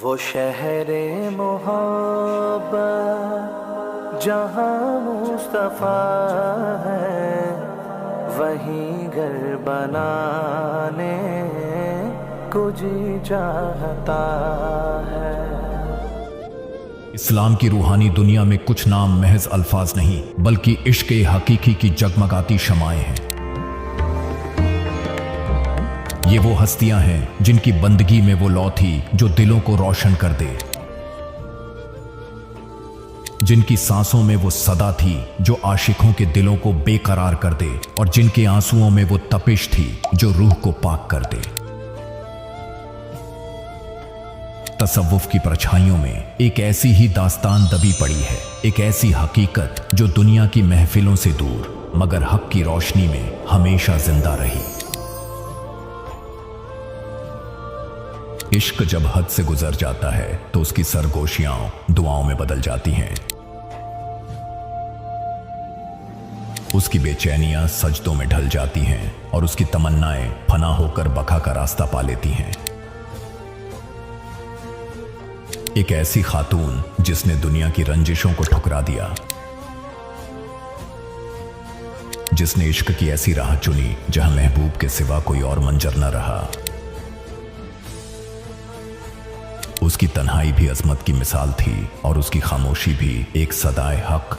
वो शहरे मोहब्बत जहाँ मुस्तफ़ा है, वहीं घर बनाने को जी चाहता है। इस्लाम की रूहानी दुनिया में कुछ नाम महज अल्फाज नहीं बल्कि इश्क़ हकीकी की जगमगाती शमाएं हैं। ये वो हस्तियां हैं जिनकी बंदगी में वो लौ थी जो दिलों को रोशन कर दे, जिनकी सांसों में वो सदा थी जो आशिकों के दिलों को बेकरार कर दे, और जिनके आंसुओं में वो तपिश थी जो रूह को पाक कर दे। तसव्वुफ की परछाइयों में एक ऐसी ही दास्तान दबी पड़ी है, एक ऐसी हकीकत जो दुनिया की महफिलों से दूर मगर हक की रोशनी में हमेशा जिंदा रही। इश्क जब हद से गुजर जाता है तो उसकी सरगोशियां दुआओं में बदल जाती हैं, उसकी बेचैनियां सजदों में ढल जाती हैं और उसकी तमन्नाएं फना होकर बका का रास्ता पा लेती हैं। एक ऐसी खातून जिसने दुनिया की रंजिशों को ठुकरा दिया, जिसने इश्क की ऐसी राह चुनी जहां महबूब के सिवा कोई और मंजर न रहा। उसकी तन्हाई भी अजमत की मिसाल थी और उसकी खामोशी भी एक सदाए हक।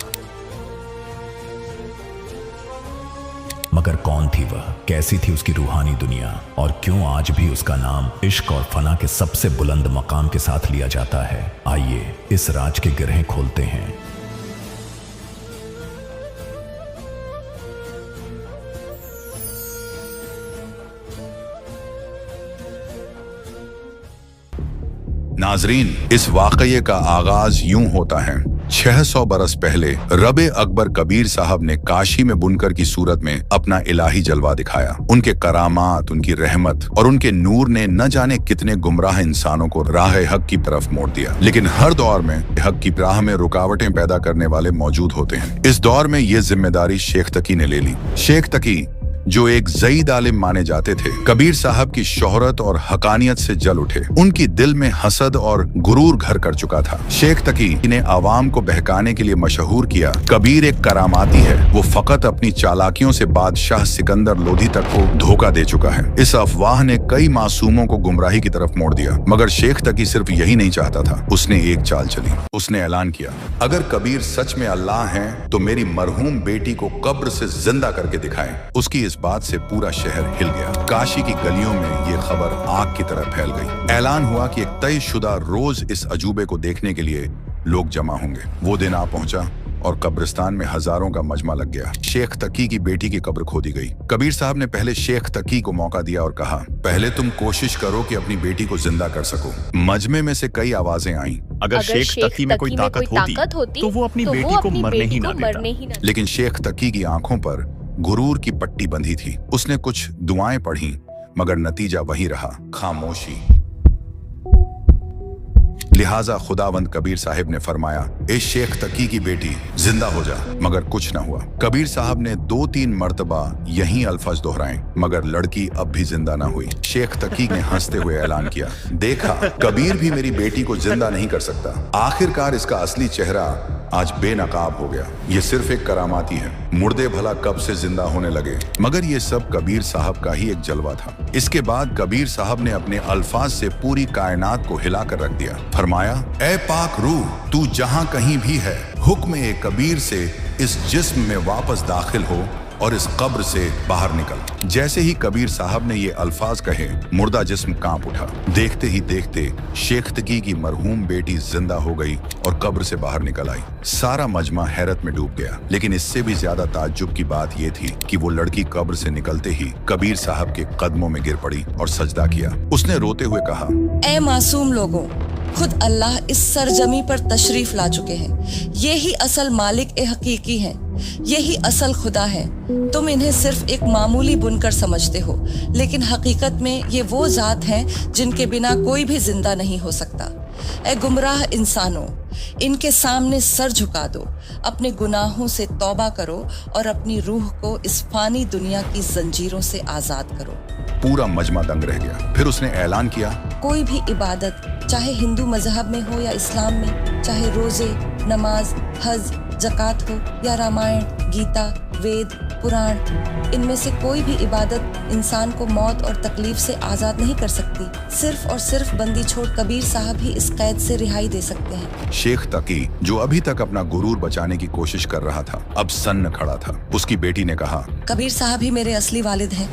मगर कौन थी वह, कैसी थी उसकी रूहानी दुनिया, और क्यों आज भी उसका नाम इश्क और फना के सबसे बुलंद मकाम के साथ लिया जाता है? आइए इस राज के गिरहें खोलते हैं। नाजरीन, इस वाकये का आगाज यूं होता है। 600 बरस पहले रबे अकबर कबीर साहब ने काशी में बुनकर की सूरत में अपना इलाही जलवा दिखाया। उनके करामात, उनकी रहमत और उनके नूर ने न जाने कितने गुमराह इंसानों को राह हक की तरफ मोड़ दिया। लेकिन हर दौर में हक की राह में रुकावटें पैदा करने वाले मौजूद होते हैं। इस दौर में ये जिम्मेदारी शेख तकी ने ले ली। शेख तकी, जो एक ज़ईद आलिम माने जाते थे, कबीर साहब की शोहरत और हकानियत से जल उठे। उनकी दिल में हसद और गुरूर घर कर चुका था। शेख तकी ने आवाम को बहकाने के लिए मशहूर किया, कबीर एक करामाती है, वो फकत अपनी चालाकियों से बादशाह सिकंदर लोधी तक को धोखा दे चुका है। इस अफवाह ने कई मासूमों को गुमराही की तरफ मोड़ दिया। मगर शेख तकी सिर्फ यही नहीं चाहता था, उसने एक चाल चली। उसने ऐलान किया, अगर कबीर सच में अल्लाह हैं तो मेरी मरहूम बेटी को कब्र से जिंदा करके दिखाएं। उसकी इस बात से पूरा शहर हिल गया। काशी की गलियों में ये खबर आग की तरह फैल गई। ऐलान हुआ कि एक तयशुदा रोज इस अजूबे को देखने के लिए लोग जमा होंगे। वो दिन आ पहुंचा और कब्रिस्तान में हजारों का मजमा लग गया। शेख तकी की बेटी की कब्र खोदी गई। कबीर साहब ने पहले शेख तकी को मौका दिया और कहा, पहले तुम कोशिश करो कि अपनी बेटी को जिंदा कर सको। मजमे में से कई आवाजें आईं। अगर शेख तकी में कोई ताकत होती तो वो अपनी बेटी को मरने ही ना देता। लेकिन शेख तकी की आंखों पर गुरूर की पट्टी बंधी थी। उसने कुछ दुआएं पढ़ी मगर नतीजा वही रहा, खामोशी। लिहाजा खुदावंद कबीर साहब ने फरमाया, ए शेख तकी की बेटी जिंदा हो जा। मगर कुछ न हुआ। कबीर साहब ने 2-3 मर्तबा यही अल्फाज दोहराए मगर लड़की अब भी जिंदा न हुई। शेख तकी ने हंसते हुए ऐलान किया, देखा, कबीर भी मेरी बेटी को जिंदा नहीं कर सकता। आखिरकार इसका असली चेहरा आज बेनकाब हो गया। ये सिर्फ एक करामाती है। मुर्दे भला कब से जिंदा होने लगे। मगर ये सब कबीर साहब का ही एक जलवा था। इसके बाद कबीर साहब ने अपने अल्फाज से पूरी कायनात को हिला कर रख दिया। फरमाया, ए पाक रूह, तू जहां कहीं भी है, हुक्म ए कबीर से इस जिस्म में वापस दाखिल हो और इस कब्र से बाहर निकल। जैसे ही कबीर साहब ने ये अल्फाज कहे, मुर्दा जिस्म कांप उठा। देखते ही देखते शेख तकी की मरहूम बेटी जिंदा हो गई और कब्र से बाहर निकल आई। सारा मजमा हैरत में डूब गया। लेकिन इससे भी ज्यादा ताज्जुब की बात यह थी कि वो लड़की कब्र से निकलते ही कबीर साहब के कदमों में गिर पड़ी और सजदा किया। उसने रोते हुए कहा, ए मासूम लोगों, खुद अल्लाह इस सरजमी पर तशरीफ ला चुके हैं। यही असल मालिक ए हकीकी हैं, यही असल खुदा है। तुम इन्हें सिर्फ एक मामूली बुनकर समझते हो, लेकिन हकीकत में ये वो जात हैं जिनके बिना कोई भी जिंदा नहीं हो सकता। ए गुमराह इंसानों, इनके सामने सर झुका दो, अपने गुनाहों से तौबा करो और अपनी रूह को इस फानी दुनिया की जंजीरों से आजाद करो। पूरा मजमा दंग रह गया। फिर उसने ऐलान किया, कोई भी इबादत चाहे हिंदू मजहब में हो या इस्लाम में, चाहे रोजे, नमाज, हज, ज़कात हो या रामायण, गीता, वेद, पुराण, इनमें से कोई भी इबादत इंसान को मौत और तकलीफ से आज़ाद नहीं कर सकती। सिर्फ और सिर्फ बंदी छोड़ कबीर साहब ही इस कैद से रिहाई दे सकते हैं। शेख तकी, जो अभी तक अपना गुरूर बचाने की कोशिश कर रहा था, अब सन्न खड़ा था। उसकी बेटी ने कहा, कबीर साहब ही मेरे असली वालिद हैं।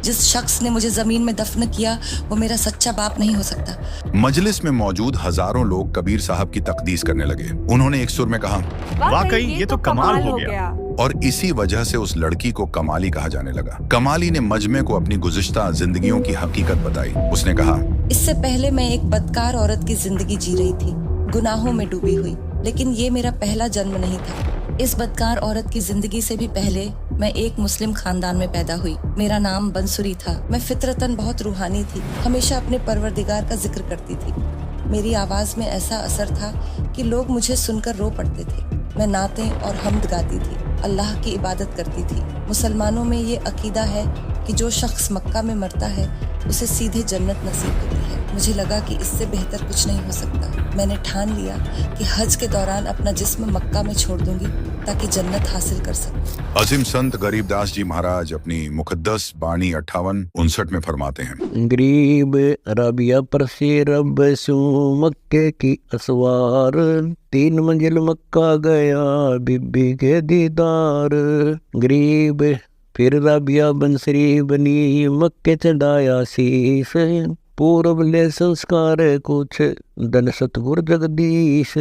जिस शख्स ने मुझे जमीन में दफन किया वो मेरा सच्चा बाप नहीं हो सकता। मजलिस में मौजूद हजारों लोग कबीर साहब की तकदीस करने लगे। उन्होंने एक सुर में कहा, वाकई ये तो कमाल हो गया। और इसी वजह से उस लड़की को कमाली कहा जाने लगा। कमाली ने मजमे को अपनी गुज़िश्ता जिंदगियों की हकीकत बताई। उसने कहा, इससे पहले मैं एक बदकार औरत की जिंदगी जी रही थी, गुनाहों में डूबी हुई, लेकिन ये मेरा पहला जन्म नहीं था। इस बदकार औरत की जिंदगी से भी पहले मैं एक मुस्लिम खानदान में पैदा हुई। मेरा नाम बंसुरी था। मैं फितरतन बहुत रूहानी थी, हमेशा अपने परवरदिगार का जिक्र करती थी। मेरी आवाज में ऐसा असर था कि लोग मुझे सुनकर रो पड़ते थे। मैं नाते और हम्द गाती थी, अल्लाह की इबादत करती थी। मुसलमानों में ये अकीदा है कि जो शख्स मक्का में मरता है उसे सीधे जन्नत नसीब होती है। मुझे लगा कि इससे बेहतर कुछ नहीं हो सकता। मैंने ठान लिया कि हज के दौरान अपना जिस्म मक्का में छोड़ दूंगी ताकि जन्नत हासिल कर सकूं। अजीम संत गरीबदास जी महाराज अपनी मुकद्दस बाणी 58-59 में फरमाते हैं, गरीब राबिया पर से रब सू मक्के की असवार, 3 मंजिल मक्का गया बीबी के दीदार। गरीब फिर राबिया बंसरी बनी, मक्के चढ़ाया शीश, पूरब ले संस्कार कुछ धन सतगुर जगदीश।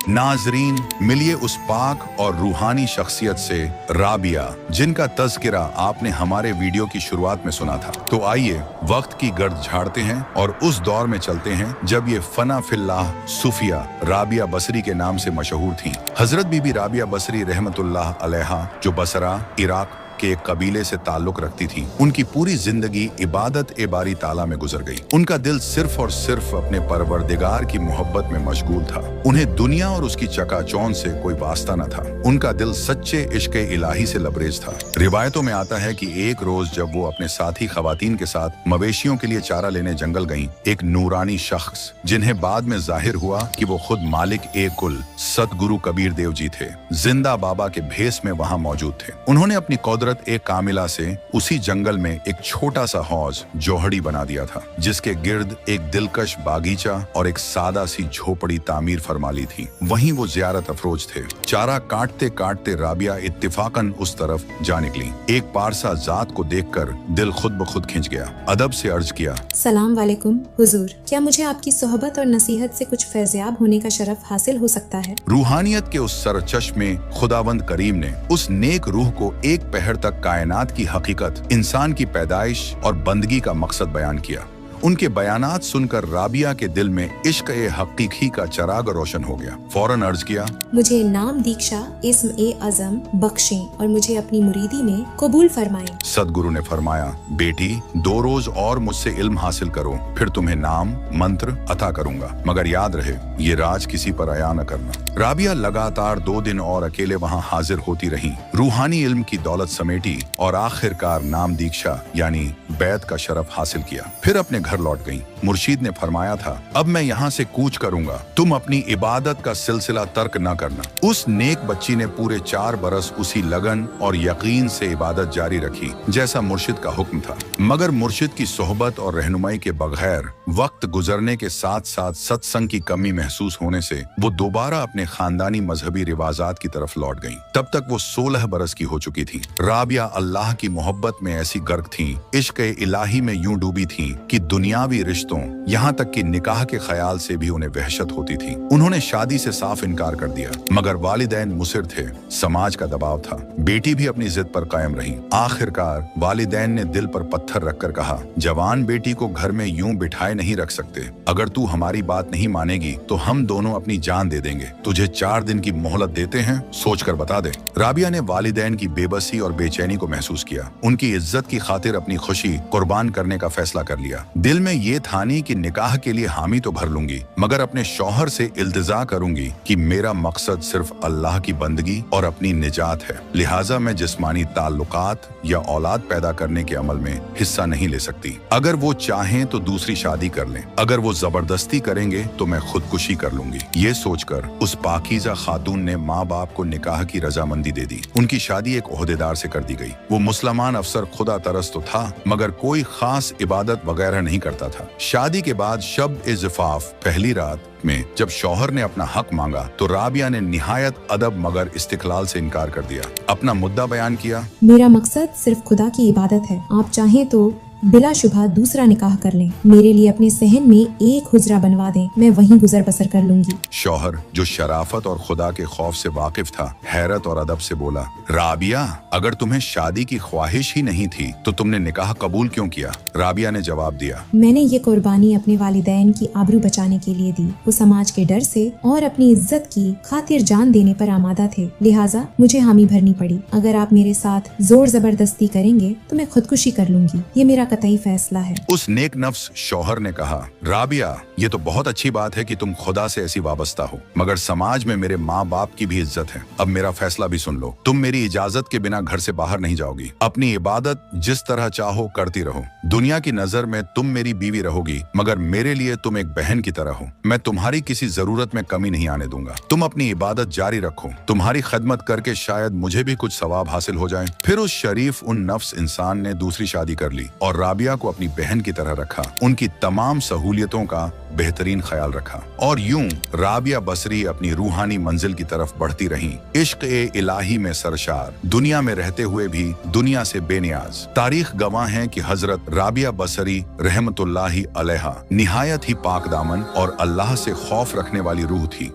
नाजरीन, मिलिए उस पाक और रूहानी शख्सियत से राबिया, जिनका तज़किरा आपने हमारे वीडियो की शुरुआत में सुना था। तो आइए वक्त की गर्द झाड़ते हैं और उस दौर में चलते हैं जब ये फना फिल्लाह सूफिया राबिया बसरी के नाम से मशहूर थीं। हजरत बीबी राबिया बसरी रहमतुल्लाह अलैहा, जो बसरा इराक के एक कबीले से ताल्लुक रखती थी, उनकी पूरी जिंदगी इबादत ए बारी ताला में गुजर गई। उनका दिल सिर्फ और सिर्फ अपने परवरदिगार की मोहब्बत में मशगूल था। उन्हें दुनिया और उसकी चकाचौंध से कोई वास्ता न था। उनका दिल सच्चे इश्क इलाही से लबरेज था। रिवायतों में आता है कि एक रोज जब वो अपने साथी खवातीन के साथ मवेशियों के लिए चारा लेने जंगल गईं, एक नूरानी शख्स, जिन्हें बाद में जाहिर हुआ कि वो खुद मालिक ए कुल सतगुरु कबीर देव जी थे, जिंदा बाबा के भेस में वहां मौजूद थे। उन्होंने अपनी कुदरत एक कामिला से उसी जंगल में एक छोटा सा हौज जोहड़ी बना दिया था, जिसके गिर्द एक दिलकश बागीचा और एक सादा सी झोपड़ी तामीर फरमा ली थी। वहीं वो जियारत अफरोज थे। चारा काटते काटते राबिया इत्तिफाकन उस तरफ जा निकली। एक पारसा जात को देखकर दिल खुद ब खुद खिंच गया। अदब से अर्ज किया, सलाम वालेकुम हुजूर, क्या मुझे आपकी सोहबत और नसीहत से कुछ फैज़याब होने का शरफ हासिल हो सकता है? रूहानियत के उस सरचश्मे में खुदावंद करीम ने उस नेक रूह को एक पहर तक कायनात की हकीकत, इंसान की पैदाइश और बंदगी का मकसद बयान किया। उनके बयानात सुनकर राबिया के दिल में इश्क ए हकीकी का चराग रोशन हो गया। फौरन अर्ज किया, मुझे नाम दीक्षा इस्म ए अज़म बख्शें और मुझे अपनी मुरीदी में कबूल फरमाएं। सदगुरु ने फरमाया, बेटी 2 रोज और मुझसे इल्म हासिल करो, फिर तुम्हें नाम मंत्र अता करूंगा, मगर याद रहे ये राज किसी पर आया न करना। राबिया लगातार 2 दिन और अकेले वहाँ हाजिर होती रही, रूहानी इल्म की दौलत समेटी और आखिरकार नाम दीक्षा यानी बैत का शरफ हासिल किया। फिर अपने घर लौट गईं। मुर्शीद ने फरमाया था, अब मैं यहाँ से कूच करूंगा, तुम अपनी इबादत का सिलसिला तर्क न करना। उस नेक बच्ची ने पूरे 4 बरस उसी लगन और यकीन से इबादत जारी रखी जैसा मुर्शिद का हुक्म था। मगर मुर्शिद की सोहबत और रहनुमाई के बगैर वक्त गुजरने के साथ साथ सत्संग की कमी महसूस होने से वो दोबारा अपने खानदानी मजहबी रिवाजात की तरफ लौट गईं। तब तक वो 16 बरस की हो चुकी थी। राबिया अल्लाह की मोहब्बत में ऐसी गर्क थीं, इश्क इलाही में यूं डूबी थीं कि दुनियावी रिश्तों, यहाँ तक कि निकाह के ख्याल से भी उन्हें वहशत होती थी। उन्होंने शादी से साफ इनकार कर दिया, मगर वालिदैन मुसिर थे, समाज का दबाव था। बेटी भी अपनी जिद पर कायम रही। आखिरकार वालिदैन ने दिल पर पत्थर रखकर कहा, जवान बेटी को घर में यूं बिठाए नहीं रख सकते। अगर तू हमारी बात नहीं मानेगी तो हम दोनों अपनी जान दे देंगे। तुझे 4 दिन की मोहलत देते हैं, सोचकर बता दे। राबिया ने वालिदैन की बेबसी और बेचैनी को महसूस किया। उनकी इज्जत की खातिर अपनी खुशी कुर्बान करने का फैसला कर लिया। दिल में ये ठानी कि निकाह के लिए हामी तो भर लूंगी, मगर अपने शौहर से इल्तिजा करूंगी कि मेरा मकसद सिर्फ अल्लाह की बंदगी और अपनी निजात है, लिहाजा मैं जिस्मानी ताल्लुकात या औलाद पैदा करने के अमल में हिस्सा नहीं ले सकती। अगर वो चाहें तो दूसरी शादी कर लें, अगर वो जबरदस्ती करेंगे तो मैं खुदकुशी कर लूंगी। ये सोचकर उस पाकीज़ा खातून ने माँ बाप को निकाह की रजामंदी दे दी। उनकी शादी एक ओहदेदार से कर दी गई। वो मुसलमान अफसर खुदा तरस तो था, मगर कोई खास इबादत वगैरह नहीं करता था। शादी के बाद शब-ए-ज़िफ़ाफ़ पहली रात में जब शौहर ने अपना हक मांगा तो राबिया ने निहायत अदब मगर इस्तिक़लाल से इनकार कर दिया। अपना मुद्दा बयान किया, मेरा मकसद सिर्फ खुदा की इबादत है। आप चाहें तो बिलाशुबा दूसरा निकाह कर लें। मेरे लिए अपने सहन में एक हुजरा बनवा दें, मैं वहीं गुजर बसर कर लूंगी। शौहर जो शराफत और खुदा के खौफ से वाकिफ था, हैरत और अदब से बोला, राबिया, अगर तुम्हें शादी की ख्वाहिश ही नहीं थी तो तुमने निकाह कबूल क्यों किया? राबिया ने जवाब दिया, मैंने ये कुर्बानी अपने वालिदैन की आबरू बचाने के लिए दी। वो समाज के डर से और अपनी इज्जत की खातिर जान देने पर आमादा थे, लिहाजा मुझे हामी भरनी पड़ी। अगर आप मेरे साथ जोर जबरदस्ती करेंगे तो मैं खुदकुशी कर लूंगी। ये मेरा कतई फैसला है। उस नेक नफ्स शौहर ने कहा, राबिया, ये तो बहुत अच्छी बात है कि तुम खुदा से ऐसी वाबस्ता हो, मगर समाज में मेरे माँ बाप की भी इज्जत है। अब मेरा फैसला भी सुन लो। तुम मेरी इजाजत के बिना घर से बाहर नहीं जाओगी। अपनी इबादत जिस तरह चाहो करती रहो। दुनिया की नजर में तुम मेरी बीवी रहोगी, मगर मेरे लिए तुम एक बहन की तरह हो। मैं तुम्हारी किसी जरूरत में कमी नहीं आने दूंगा। तुम अपनी इबादत जारी रखो। तुम्हारी खदमत करके शायद मुझे भी कुछ सवाब हासिल हो जाए। फिर उस शरीफ उन नफ्स इंसान ने दूसरी शादी कर ली और राबिया को अपनी बहन की तरह रखा। उनकी तमाम सहूलियतों का बेहतरीन ख्याल रखा और यूं राबिया बसरी अपनी रूहानी मंजिल की तरफ बढ़ती रहीं, इश्क़-ए-इलाही में सरशार, दुनिया में रहते हुए भी दुनिया से बेनियाज। तारीख गवाह है कि हजरत राबिया बसरी रहमतुल्लाहि अलैहा निहायत ही पाकदामन और अल्लाह से खौफ रखने वाली रूह थी।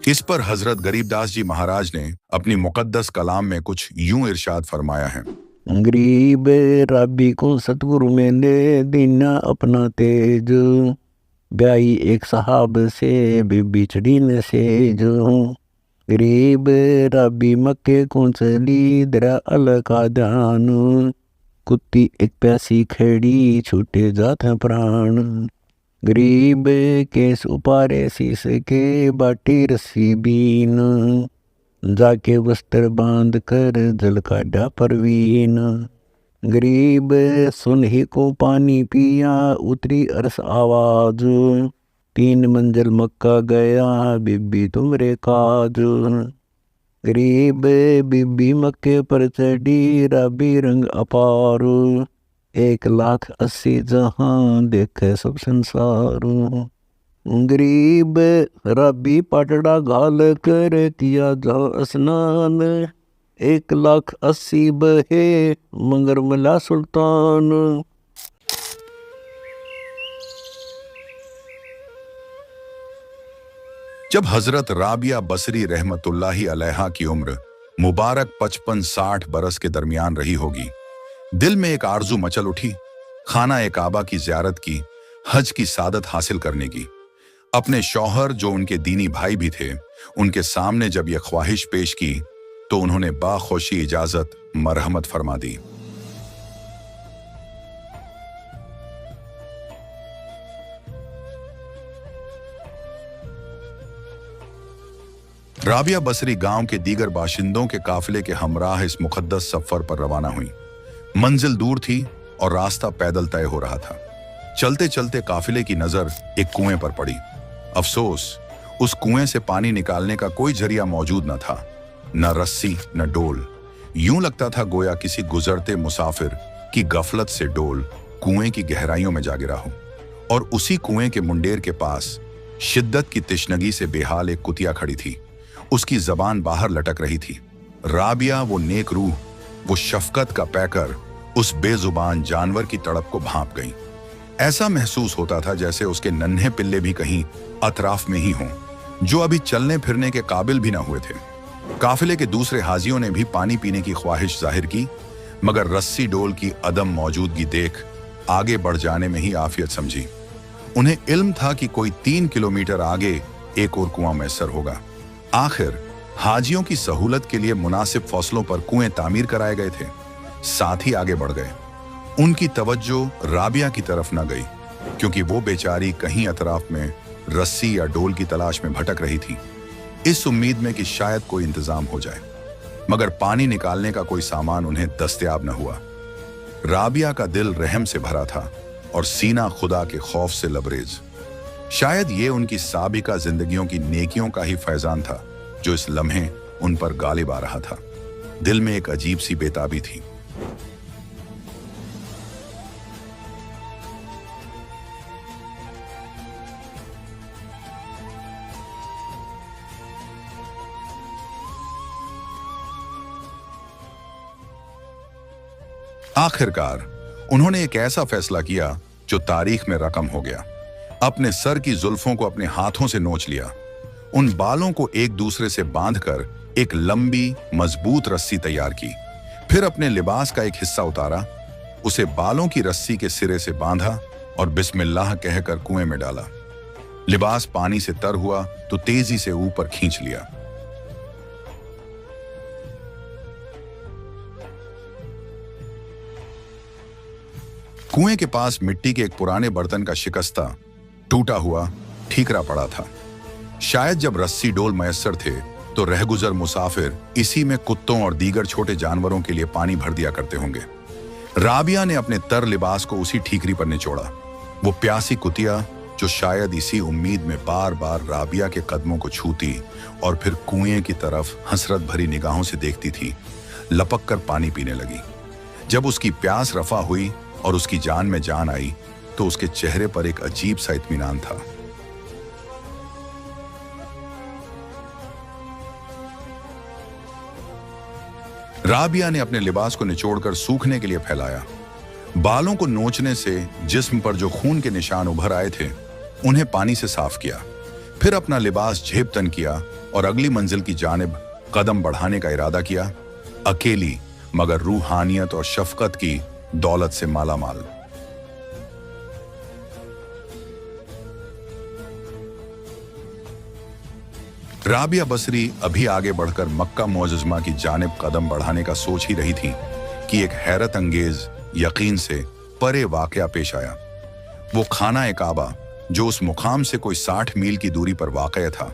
इस पर हजरत गरीबदास जी महाराज ने अपनी मुकद्दस कलाम में कुछ यूं इरशाद फरमाया है, गरीब रबी को सतगुरु में दे दीना अपना तेज, ब्याई एक साहब से बीबी चढ़ी न सेज। गरीब रबी मक्के को चली दरा अल का ध्यान, कुत्ती एक प्यासी खेड़ी छूटे जात हैं प्राण। गरीब केस उपारे शीश के बाटी रस्सी बीन, जाके वस्त्र बांध कर जल काटा परवीन। गरीब सुन ही को पानी पिया उतरी अरस आवाज, 3 मंजिल मक्का गया बीबी तुमरे काज। गरीब बीबी मक्के पर चढ़ी रबी रंग अपार, 1,80,000 जहां देखे सब संसार। गरीब रबी पटड़ा घाल कर किया जा स्नान, 1,80,000 बहे मगर मला सुल्तान। जब हजरत राबिया बसरी रहमतुल्लाहि अलैहा की उम्र मुबारक 55-60 बरस के दरमियान रही होगी, दिल में एक आरजू मचल उठी, खाना ए काबा की ज़ियारत की, हज की सादत हासिल करने की। अपने शौहर जो उनके दीनी भाई भी थे, उनके सामने जब यह ख्वाहिश पेश की तो उन्होंने बाखुशी इजाजत मरहमत फरमा दी। राबिया बसरी गांव के दीगर बाशिंदों के काफिले के हमराह इस मुकद्दस सफर पर रवाना हुई। मंजिल दूर थी और रास्ता पैदल तय हो रहा था। चलते चलते काफिले की नजर एक कुएं पर पड़ी। अफसोस, उस कुएं से पानी निकालने का कोई जरिया मौजूद न था, न रस्सी न डोल। यूं लगता था गोया किसी गुजरते मुसाफिर की गफलत से डोल कुएं की गहराइयों में जा गिरा हो। और उसी कुएं के मुंडेर के पास शिद्दत की तिश्नगी से बेहाल एक कुतिया खड़ी थी। उसकी जबान बाहर लटक रही थी। राबिया, वो नेक रूह, वो शफकत का पैकर, उस बेजुबान जानवर की तड़प को भांप गई। ऐसा महसूस होता था जैसे उसके नन्हे पिल्ले भी कहीं अतराफ में ही हों, जो अभी चलने फिरने के काबिल भी न हुए थे। काफिले के दूसरे हाजियों ने भी पानी पीने की ख्वाहिश जाहिर की, मगर रस्सी डोल की अदम मौजूदगी देख आगे बढ़ जाने में ही आफियत समझी। उन्हें इल्म था कि कोई 3 किलोमीटर आगे एक और कुआं मैसर होगा। आखिर हाजियों की सहूलत के लिए मुनासिब फौसलों पर कुएं तामीर कराए गए थे। साथ ही आगे बढ़ गए। उनकी तवज्जो राबिया की तरफ न गई। क्योंकि वो बेचारी कहीं अतराफ में रस्सी या डोल की तलाश में भटक रही थी, इस उम्मीद में कि शायद कोई इंतजाम हो जाए। मगर पानी निकालने का कोई सामान उन्हें दस्तयाब न हुआ। राबिया का दिल रहम से भरा था और सीना खुदा के खौफ से लबरेज। शायद ये उनकी साबिका जिंदगियों की नेकियों का ही फैजान था जो इस लम्हे उन पर गालिब आ रहा था। दिल में एक अजीब सी बेताबी थी। आखिरकार उन्होंने एक ऐसा फैसला किया जो तारीख में रकम हो गया। अपने सर की जुल्फों को अपने हाथों से नोच लिया, उन बालों को एक दूसरे से बांधकर एक लंबी मजबूत रस्सी तैयार की। फिर अपने लिबास का एक हिस्सा उतारा, उसे बालों की रस्सी के सिरे से बांधा और बिस्मिल्लाह कहकर कुएं में डाला। लिबास पानी से तर हुआ तो तेजी से ऊपर खींच लिया। कुएं के पास मिट्टी के एक पुराने बर्तन का शिकस्ता टूटा हुआ ठीकरा पड़ा था। शायद जब रस्सी डोल मयस्सर थे तो रहगुजर मुसाफिर इसी में कुत्तों और दीगर छोटे जानवरों के लिए पानी भर दिया करते होंगे। राबिया ने अपने तर लिबास को उसी ठीकरी पर निचोड़ा। वो प्यासी कुतिया जो शायद इसी उम्मीद में बार बार राबिया के कदमों को छूती और फिर कुएं की तरफ हसरत भरी निगाहों से देखती थी, लपक कर पानी पीने लगी। जब उसकी प्यास रफा हुई और उसकी जान में जान आई तो उसके चेहरे पर एक अजीब सा इत्मीनान था। राबिया ने अपने लिबास को निचोड़कर सूखने के लिए फैलाया। बालों को नोचने से जिस्म पर जो खून के निशान उभर आए थे उन्हें पानी से साफ किया। फिर अपना लिबास झेप तन किया और अगली मंजिल की जानिब कदम बढ़ाने का इरादा किया, अकेली मगर रूहानियत और शफकत की दौलत से मालामाल। राबिया बसरी अभी आगे बढ़कर मक्का मुअज्जमा की जानिब कदम बढ़ाने का सोच ही रही थी कि एक हैरत अंगेज यकीन से परे वाकया पेश आया। वो खाना काबा जो उस मुकाम से कोई 60 मील की दूरी पर वाक़या था,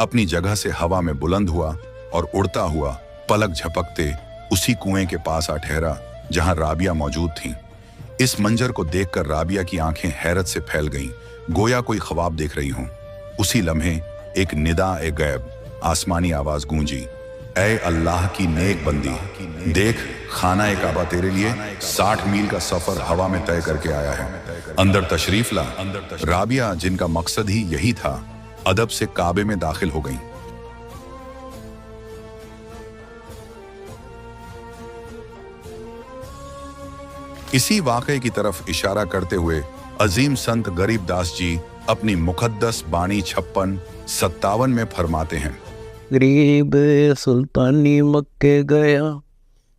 अपनी जगह से हवा में बुलंद हुआ और उड़ता हुआ पलक झपकते उसी कुएं के पास आ ठहरा जहां राबिया मौजूद थी। इस मंजर को देखकर राबिया की आंखें हैरत से फैल गईं, गोया कोई ख्वाब देख रही हों। उसी लम्हे एक निदा ए गैब आसमानी आवाज गूंजी, ऐ अल्लाह की नेक बंदी, देख खाना ए काबा तेरे लिए 60 मील का सफर हवा में तय करके आया है, अंदर तशरीफ ला। राबिया, जिनका मकसद ही यही था, अदब से काबे में दाखिल हो गईं। इसी वाक़े की तरफ इशारा करते हुए अजीम संत गरीब दास जी अपनी मुकद्दस बानी 56-57 में फरमाते हैं, गरीब सुल्तानी मक्के गया,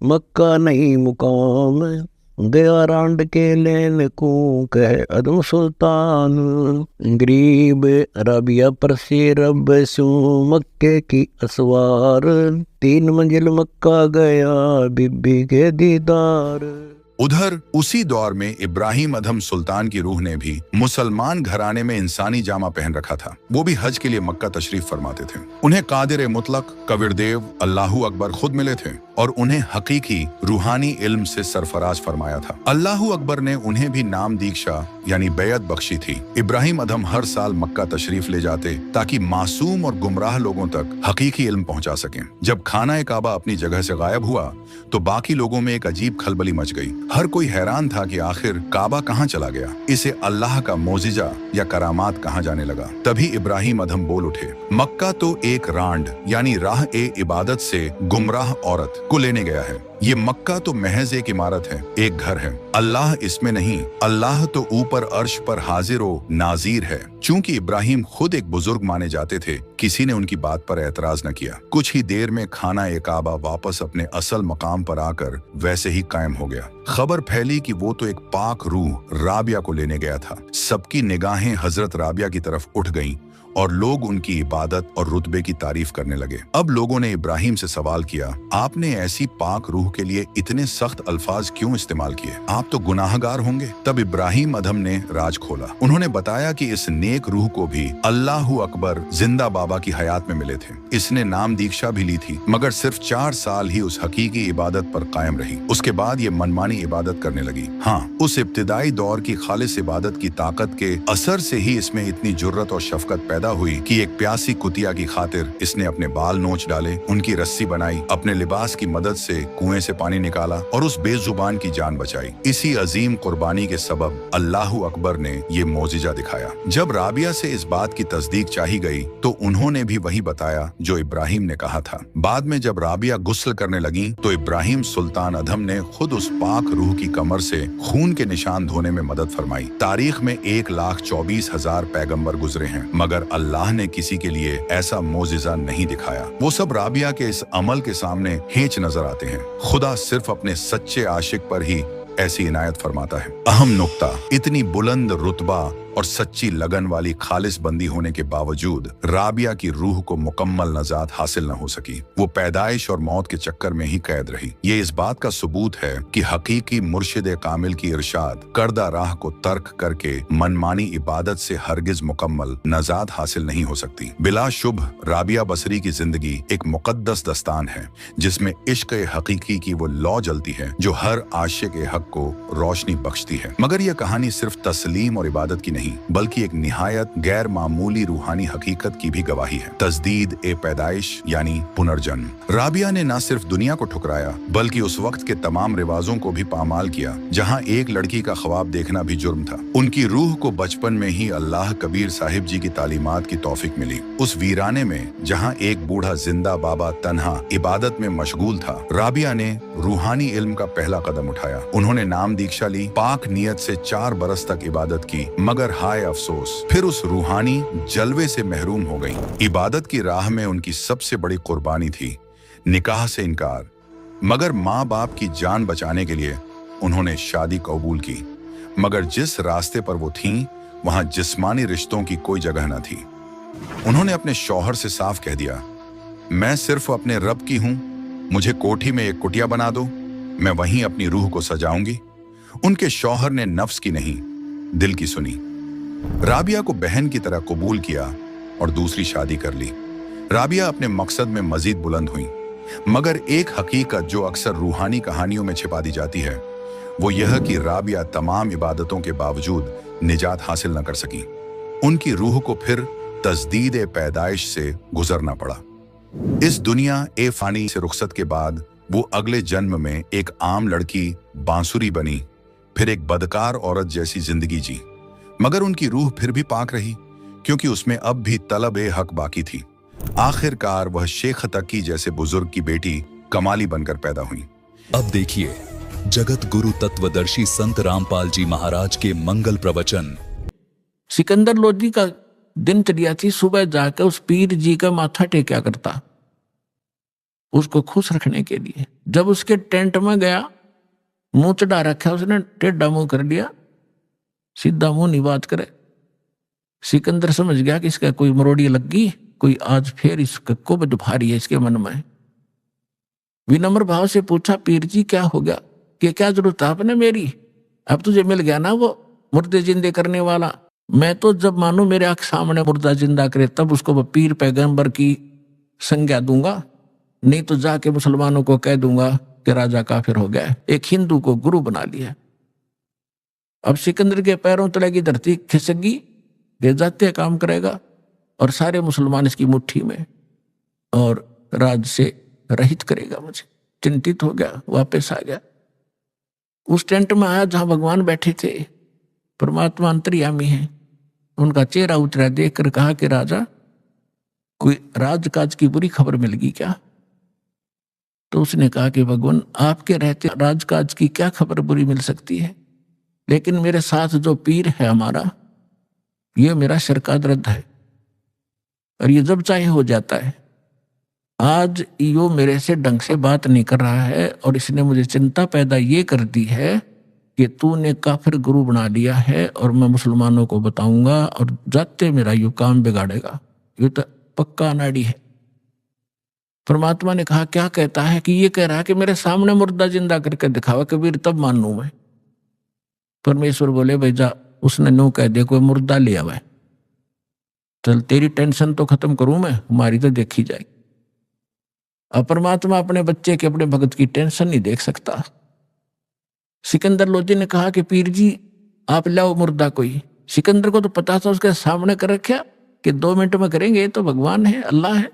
मक्का नहीं मुकाम, गया रांड के लेन को कह अदम सुल्तान। गरीब राबिया पर से रब सू मक्के की असवार, 3 मंजिल मक्का गया बिब्बी के दीदार। उधर उसी दौर में इब्राहिम अधम सुल्तान की रूह ने भी मुसलमान घराने में इंसानी जामा पहन रखा था। वो भी हज के लिए मक्का तशरीफ फरमाते थे। उन्हें कादिर मुतलक, कबीरदेव, अल्लाहू अकबर खुद मिले थे और उन्हें हकीकी रूहानी इल्म से सरफराज फरमाया था। अल्लाहू अकबर ने उन्हें भी नाम दीक्षा यानी बैयत बख्शी थी। इब्राहिम अधम हर साल मक्का तशरीफ ले जाते ताकि मासूम और गुमराह लोगों तक हकीकी इल्म पहुंचा सकें। जब खाना काबा अपनी जगह से गायब हुआ तो बाकी लोगों में एक अजीब खलबली मच गई। हर कोई हैरान था कि आखिर काबा कहाँ चला गया, इसे अल्लाह का मोजिजा या करामात कहाँ जाने लगा। तभी इब्राहिम अधम बोल उठे, मक्का तो एक रांड यानी राह ए इबादत से गुमराह औरत को लेने गया है। ये मक्का तो महज एक इमारत है, एक घर है। अल्लाह इसमें नहीं, अल्लाह तो ऊपर अर्श पर हाजिर व नाजीर है। चूंकि इब्राहिम खुद एक बुजुर्ग माने जाते थे, किसी ने उनकी बात पर एतराज न किया। कुछ ही देर में खाना काबा वापस अपने असल मकाम पर आकर वैसे ही कायम हो गया। खबर फैली कि वो तो एक पाक रूह राबिया को लेने गया था। सबकी निगाहें हजरत राबिया की तरफ उठ गईं और लोग उनकी इबादत और रुतबे की तारीफ करने लगे। अब लोगों ने इब्राहिम से सवाल किया, आपने ऐसी पाक रूह के लिए इतने सख्त अल्फाज क्यों इस्तेमाल किए? आप तो गुनाहगार होंगे। तब इब्राहिम अधम ने राज खोला। उन्होंने बताया कि इस नेक रूह को भी अल्लाहू अकबर जिंदा बाबा की हयात में मिले थे। इसने नाम दीक्षा भी ली थी, मगर सिर्फ 4 साल ही उस हकीकी इबादत पर कायम रही। उसके बाद ये मनमानी इबादत करने लगी। हाँ, उस इब्तिदाई दौर की खालिस इबादत की ताकत के असर से ही इसमें इतनी जुर्रत और शफकत पैदा हुई कि एक प्यासी कुतिया की खातिर इसने अपने बाल नोच डाले, उनकी रस्सी बनाई, अपने लिबास की मदद से कुएं से पानी निकाला और उस बेजुबान की जान बचाई। इसी अजीम कुर्बानी के सबब अल्लाहू अकबर ने ये मोजिजा दिखाया। जब राबिया से इस बात की तस्दीक चाही गई तो उन्होंने भी वही बताया जो इब्राहिम ने कहा था। बाद में जब राबिया गुस्ल करने लगी तो इब्राहिम सुल्तान अधम ने खुद उस पाक रूह की कमर से खून के निशान धोने में मदद फरमाई। तारीख में 1,24,000 पैगंबर गुजरे हैं, मगर अल्लाह ने किसी के लिए ऐसा मोजिजा नहीं दिखाया। वो सब राबिया के इस अमल के सामने हेंच नजर आते हैं। खुदा सिर्फ अपने सच्चे आशिक पर ही ऐसी इनायत फरमाता है। अहम नुक्ता, इतनी बुलंद रुतबा और सच्ची लगन वाली खालिस बंदी होने के बावजूद राबिया की रूह को मुकम्मल नजात हासिल न हो सकी। वो पैदाइश और मौत के चक्कर में ही कैद रही। ये इस बात का सबूत है कि हकीकी मुर्शिद कामिल की इरशाद करदा राह को तर्क करके मनमानी इबादत से हरगिज मुकम्मल नजात हासिल नहीं हो सकती। बिलाशुब राबिया बसरी की जिंदगी एक मुकद्दस दस्तान है, जिसमें इश्क हकीकी की वो लौ जलती है जो हर आशिक हक को रोशनी बख्शती है। मगर यह कहानी सिर्फ तस्लीम और इबादत की नहीं, बल्कि एक निहायत गैर मामूली रूहानी हकीकत की भी गवाही है। तजदीद ए पैदाइश यानी पुनर्जन्म। राबिया ने न सिर्फ दुनिया को ठुकराया बल्कि उस वक्त के तमाम रिवाजों को भी पामाल किया जहां एक लड़की का ख्वाब देखना भी जुर्म था। उनकी रूह को बचपन में ही अल्लाह कबीर साहिब जी की तालीमात की तौफीक मिली। उस वीराने में जहां एक बूढ़ा जिंदा बाबा तन्हा इबादत में मशगूल था, राबिया ने रूहानी इल्म का पहला कदम उठाया। उन्होंने नाम दीक्षा ली, पाक नियत से 4 बरस तक इबादत की, मगर हाय अफसोस, फिर उस रूहानी जलवे से महरूम हो गई। इबादत की राह में उनकी सबसे बड़ी कुर्बानी थी निकाह से इनकार, मगर माँ बाप की जान बचाने के लिए उन्होंने शादी कबूल की। मगर जिस रास्ते पर वो थीं, वहां जिस्मानी रिश्तों की कोई जगह न थी। उन्होंने अपने शौहर से साफ कह दिया, मैं सिर्फ अपने रब की हूं, मुझे कोठी में एक कुटिया बना दो, मैं वहीं अपनी रूह को सजाऊंगी। उनके शौहर ने नफ्स की नहीं, दिल की सुनी। राबिया को बहन की तरह कबूल किया और दूसरी शादी कर ली। राबिया अपने मकसद में मजीद बुलंद हुई, मगर एक हकीकत जो अक्सर रूहानी कहानियों में छिपा दी जाती है, वो यह कि राबिया तमाम इबादतों के बावजूद निजात हासिल न कर सकी। उनकी रूह को फिर तजदीद पैदाइश से गुजरना पड़ा। इस दुनिया ए फानी से रुखसत के बाद वो अगले जन्म में एक आम लड़की बांसुरी बनी, फिर एक बदकार औरत जैसी जिंदगी जी। मगर उनकी रूह फिर भी पाक रही, क्योंकि उसमें अब भी तलब ए हक बाकी थी। आखिरकार वह शेख तकी जैसे बुजुर्ग की बेटी कमाली बनकर पैदा हुई। अब देखिए जगत गुरु तत्वदर्शी संत रामपाल जी महाराज के मंगल प्रवचन। सिकंदर लोधी का दिनचर्या थी, सुबह जाकर उस पीर जी का माथा टेका करता, उसको खुश रखने के लिए। जब उसके टेंट में गया, मुंह चढ़ा रखा, उसने टेढ़ा मुंह कर लिया, सीधा मुंह नहीं बात करे। सिकंदर समझ गया कि इसका कोई मरोड़ी लग गई, कोई आज फिर इसका कुबज भारी है इसके मन में। विनम्र भाव से पूछा, पीर जी क्या हो गया, कि क्या जरूरत आपने मेरी? अब तुझे मिल गया ना वो मुर्दे जिंदे करने वाला। मैं तो जब मानू मेरे आंख सामने मुर्दा जिंदा करे तब उसको पीर पैगंबर की संज्ञा दूंगा, नहीं तो जाके मुसलमानों को कह दूंगा कि राजा काफिर हो गया, एक हिंदू को गुरु बना लिया। अब सिकंदर के पैरों तले की धरती खिसकी, बेजाते काम करेगा और सारे मुसलमान इसकी मुट्ठी में, और राज से रहित करेगा मुझे। चिंतित हो गया, वापस आ गया। उस टेंट में आया जहां भगवान बैठे थे, परमात्मा अंतर्यामी है। उनका चेहरा उतरा, देखकर कहा कि राजा, कोई राजकाज की बुरी खबर मिल गई क्या? तो उसने कहा कि भगवान, आपके रहते राजकाज की क्या खबर बुरी मिल सकती है, लेकिन मेरे साथ जो पीर है हमारा, ये मेरा सिर का दर्द है और ये जब चाहे हो जाता है। आज यो मेरे से ढंग से बात नहीं कर रहा है और इसने मुझे चिंता पैदा ये कर दी है कि तूने काफिर गुरु बना लिया है और मैं मुसलमानों को बताऊंगा और जाते मेरा यू काम बिगाड़ेगा, ये तो पक्का अनाड़ी है। परमात्मा ने कहा क्या कहता है? कि ये कह रहा है कि मेरे सामने मुर्दा जिंदा करके दिखावा कबीर, तब मानू मैं। परमेश्वर बोले भाई जा, उसने नो कह दिया कोई मुर्दा ले आवा, चल तेरी टेंशन तो खत्म करूं मैं, हमारी तो देखी जाएगी। अब परमात्मा अपने बच्चे के, अपने भगत की टेंशन नहीं देख सकता। सिकंदर लोधी ने कहा कि पीर जी आप लाओ मुर्दा कोई। सिकंदर को तो पता था, उसके सामने कर रखा कि 2 मिनट में करेंगे, तो भगवान है, अल्लाह है।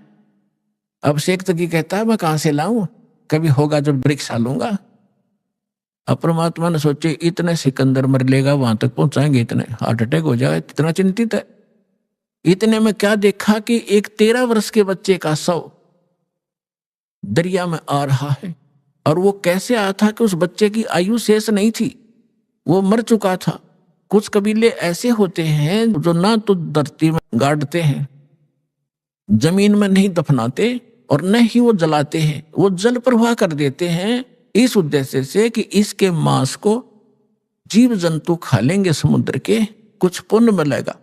अब शेख तकी कहता है मैं कहां से लाऊं, कभी होगा जब परीक्षा लूंगा। अब परमात्मा ने सोचे इतने सिकंदर मर लेगा, वहां तक पहुंचाएंगे, इतने हार्ट अटैक हो जाएगा, इतना चिंतित है। इतने में क्या देखा कि एक 13 वर्ष के बच्चे का शव दरिया में आ रहा है। और वो कैसे आया था कि उस बच्चे की आयु शेष नहीं थी, वो मर चुका था। कुछ कबीले ऐसे होते हैं जो ना तो धरती में गाड़ते हैं, जमीन में नहीं दफनाते और न ही वो जलाते हैं, वो जल प्रवाह कर देते हैं इस उद्देश्य से कि इसके मांस को जीव जंतु खा लेंगे समुद्र के, कुछ पुण्य मिलेगा।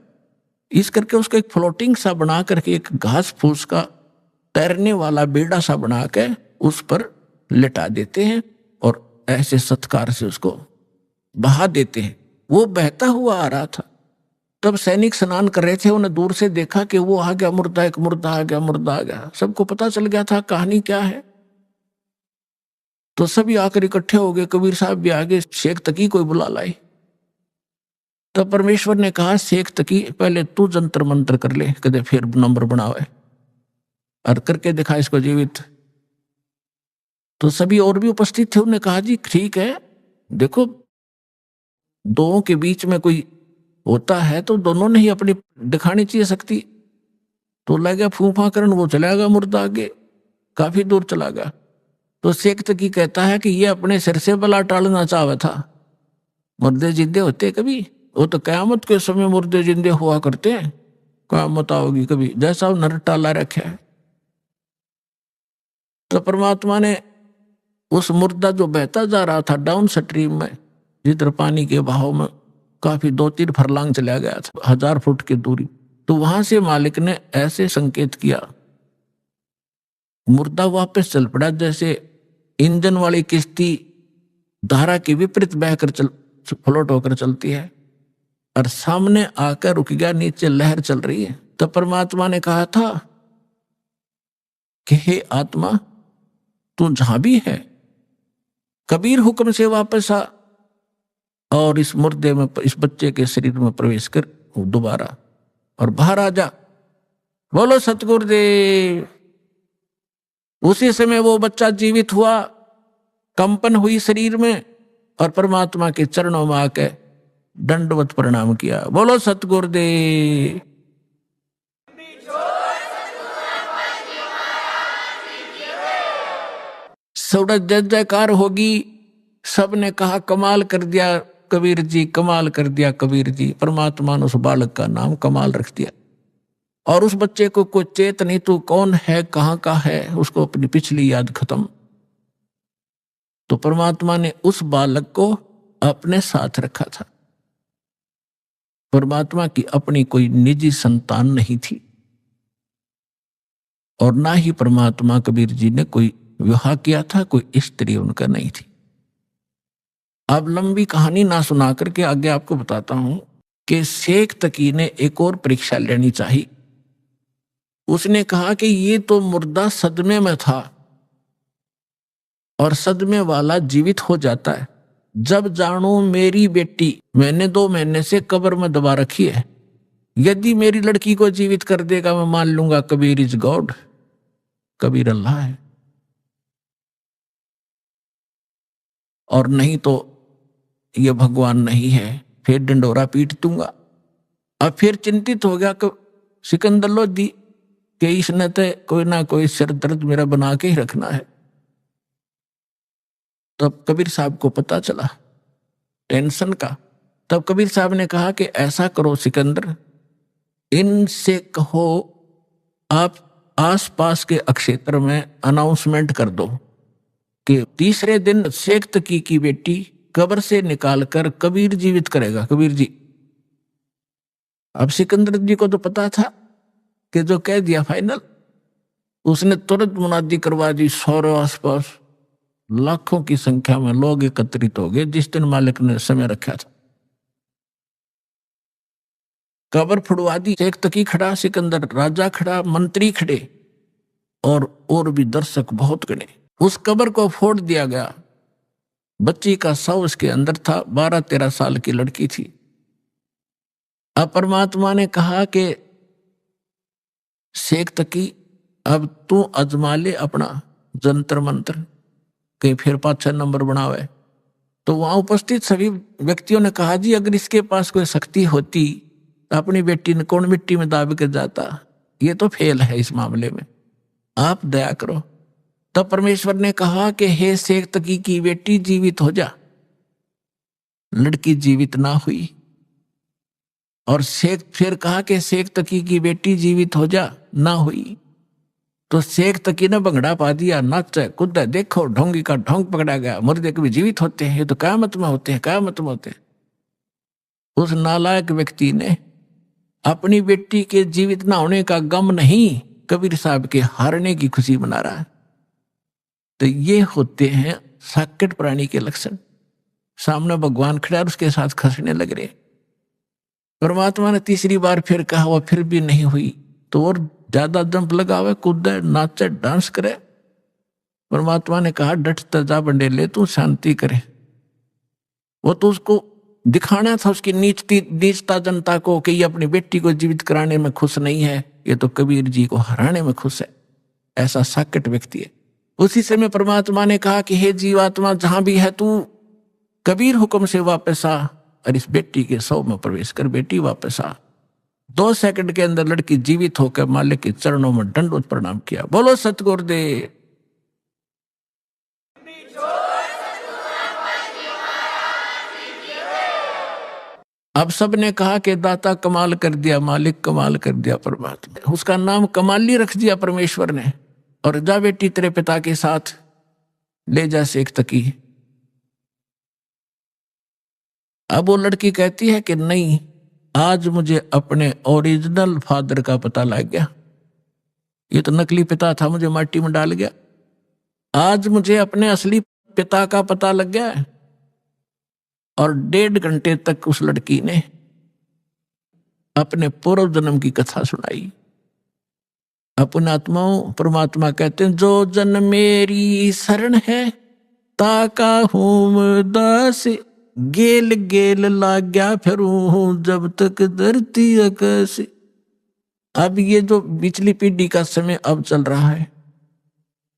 इस करके उसको एक फ्लोटिंग सा बना करके, एक घास फूस का तैरने वाला बेड़ा सा बना के उस पर लिटा देते हैं और ऐसे सत्कार से उसको बहा देते हैं। वो बहता हुआ आ रहा था, तब सैनिक स्नान कर रहे थे, उन्हें दूर से देखा कि वो आ गया मुर्दा, एक मुर्दा आ गया, मुर्दा आ गया। सबको पता चल गया था कहानी क्या है। तो सभी आकर इकट्ठे हो गए, कबीर साहब भी आगे, शेख तकी कोई बुला लाई। तब परमेश्वर ने कहा शेख तकी पहले तू जंतर मंत्र कर ले, कदे फिर नंबर बनावे और करके दिखा इसको जीवित। तो सभी और भी उपस्थित थे, उन्होंने कहा जी ठीक है, देखो दो के बीच में कोई होता है तो दोनों ने ही अपनी दिखानी चाहिए शक्ति। तो लगा फूफा करन, वो चला गया मुर्दा आगे, काफी दूर चला गया। तो शेख तकी कहता है कि ये अपने सिर से बला टालना चाहता था। मुर्दे जिंदे होते कभी, वो तो कयामत के समय मुर्दे जिंदे हुआ करते हैं, कयामत आओगी कभी, जैसा वो नर टाला रखा है। तो परमात्मा ने उस मुर्दा जो बहता जा रहा था डाउन स्ट्रीम में, जिधर पानी के बहाव में काफी 2-3 फरलांग चला गया था, 1000 फुट की दूरी, तो वहां से मालिक ने ऐसे संकेत किया, मुर्दा वापस चल पड़ा, जैसे इंजन वाली किश्ती धारा के विपरीत बहकर फ्लोट होकर चलती है, और सामने आकर रुक गया, नीचे लहर चल रही है। तो परमात्मा ने कहा था कि हे आत्मा तू जहां भी है, कबीर हुक्म से वापस आ और इस मुर्दे में, इस बच्चे के शरीर में प्रवेश कर दोबारा और बाहर आ जा। बोलो सतगुरुदेव। उसी समय वो बच्चा जीवित हुआ, कंपन हुई शरीर में और परमात्मा के चरणों में आके दंडवत प्रणाम किया। बोलो सतगुरुदेव। सौड़ा जय जयकार होगी। सबने कहा कमाल कर दिया कबीर जी, कमाल कर दिया कबीर जी। परमात्मा ने उस बालक का नाम कमाल रख दिया। और उस बच्चे को कोई चेत नहीं, तू कौन है, कहां का है, उसको अपनी पिछली याद खत्म। तो परमात्मा ने उस बालक को अपने साथ रखा था। परमात्मा की अपनी कोई निजी संतान नहीं थी और ना ही परमात्मा कबीर जी ने कोई विवाह किया था, कोई स्त्री उनका नहीं थी। अब लंबी कहानी ना सुना करके आगे आपको बताता हूं कि शेख तकी ने एक और परीक्षा लेनी चाहिए। उसने कहा कि ये तो मुर्दा सदमे में था और सदमे वाला जीवित हो जाता है। जब जानू मेरी बेटी मैंने 2 महीने से कब्र में दबा रखी है, यदि मेरी लड़की को जीवित कर देगा मैं मान लूंगा कबीर इज गॉड, कबीर अल्लाह है, और नहीं तो ये भगवान नहीं है, फिर डंडोरा पीट दूंगा। अब फिर चिंतित हो गया कि सिकंदर लोधी कि इसने तो कोई ना कोई सिर दर्द मेरा बना के ही रखना है। तब कबीर साहब को पता चला टेंशन का। तब कबीर साहब ने कहा कि ऐसा करो सिकंदर, इनसे कहो आप आसपास के अक्षेत्र में अनाउंसमेंट कर दो कि तीसरे दिन शेख तकी की बेटी कब्र से निकालकर कबीर जीवित करेगा, कबीर जी। अब सिकंदर जी को तो पता था कि जो कह दिया फाइनल, उसने तुरंत मुनादी करवा दी। सौरों आसपास लाखों की संख्या में लोग एकत्रित हो गए जिस दिन मालिक ने समय रखा था। कब्र फुड़वा दी। एक तकी खड़ा, सिकंदर राजा खड़ा, मंत्री खड़े और भी दर्शक बहुत गणे। उस कब्र को फोड़ दिया गया। बच्ची का शव उसके अंदर था, 12-13 साल की लड़की थी। अब परमात्मा ने कहा कि शेख तकी अब तू अजमा ले अपना जंतर मंत्र, कहीं फिर 5-6 नंबर बनावे। तो वहां उपस्थित सभी व्यक्तियों ने कहा, जी अगर इसके पास कोई शक्ति होती तो अपनी बेटी ने कौन मिट्टी में दाब कर जाता, ये तो फेल है इस मामले में, आप दया करो। तब परमेश्वर ने कहा कि हे शेख तकी की बेटी जीवित हो जा। लड़की जीवित ना हुई। और शेख फिर कहा कि शेख तकी की बेटी जीवित हो जा, ना हुई। तो शेख तकी ने भंगड़ा पा दिया, नाचे कूदे, देखो ढोंगी का ढोंग पकड़ा गया। मुर्दे कभी जीवित होते हैं, ये तो क़यामत में होते हैं, क़यामत में होते हैं। उस नालायक व्यक्ति ने अपनी बेटी के जीवित ना होने का गम नहीं, कबीर साहब के हारने की खुशी मना रहा है। तो ये होते हैं साकेट प्राणी के लक्षण। सामने भगवान खड़ा और उसके साथ खसने लग रहे। परमात्मा ने तीसरी बार फिर कहा, वो फिर भी नहीं हुई। तो और ज्यादा जंप लगावे, कूदे, नाचे, डांस करे। परमात्मा ने कहा, डट तजा बंडेले, तू शांति करे। वो तो उसको दिखाना था उसकी नीचता जनता को कि ये अपनी बेटी को जीवित कराने में खुश नहीं है, ये तो कबीर जी को हराने में खुश है। ऐसा साकेट व्यक्ति है। उसी समय परमात्मा ने कहा कि हे जीवात्मा जहां भी है तू कबीर हुक्म से वापस आ और इस बेटी के शव में प्रवेश कर। बेटी वापस आ। 2 सेकंड के अंदर लड़की जीवित होकर मालिक के चरणों में दंडवत प्रणाम किया। बोलो सतगुरुदेव। अब सबने कहा कि दाता कमाल कर दिया, मालिक कमाल कर दिया। परमात्मा उसका नाम कमाली रख दिया परमेश्वर ने। और जा बेटी तेरे पिता के साथ ले जा शेख तकी। अब वो लड़की कहती है कि नहीं, आज मुझे अपने ओरिजिनल फादर का पता लग गया। ये तो नकली पिता था, मुझे माटी में डाल गया। आज मुझे अपने असली पिता का पता लग गया है। और 1.5 घंटे तक उस लड़की ने अपने पूर्व जन्म की कथा सुनाई। अपने आत्माओं, परमात्मा कहते हैं, जो जन मेरी शरण है ताका हूं दास, गेल गेल लाग्या फिरूं जब तक धरती आकाश। अब ये जो पिछली पीढ़ी का समय अब चल रहा है,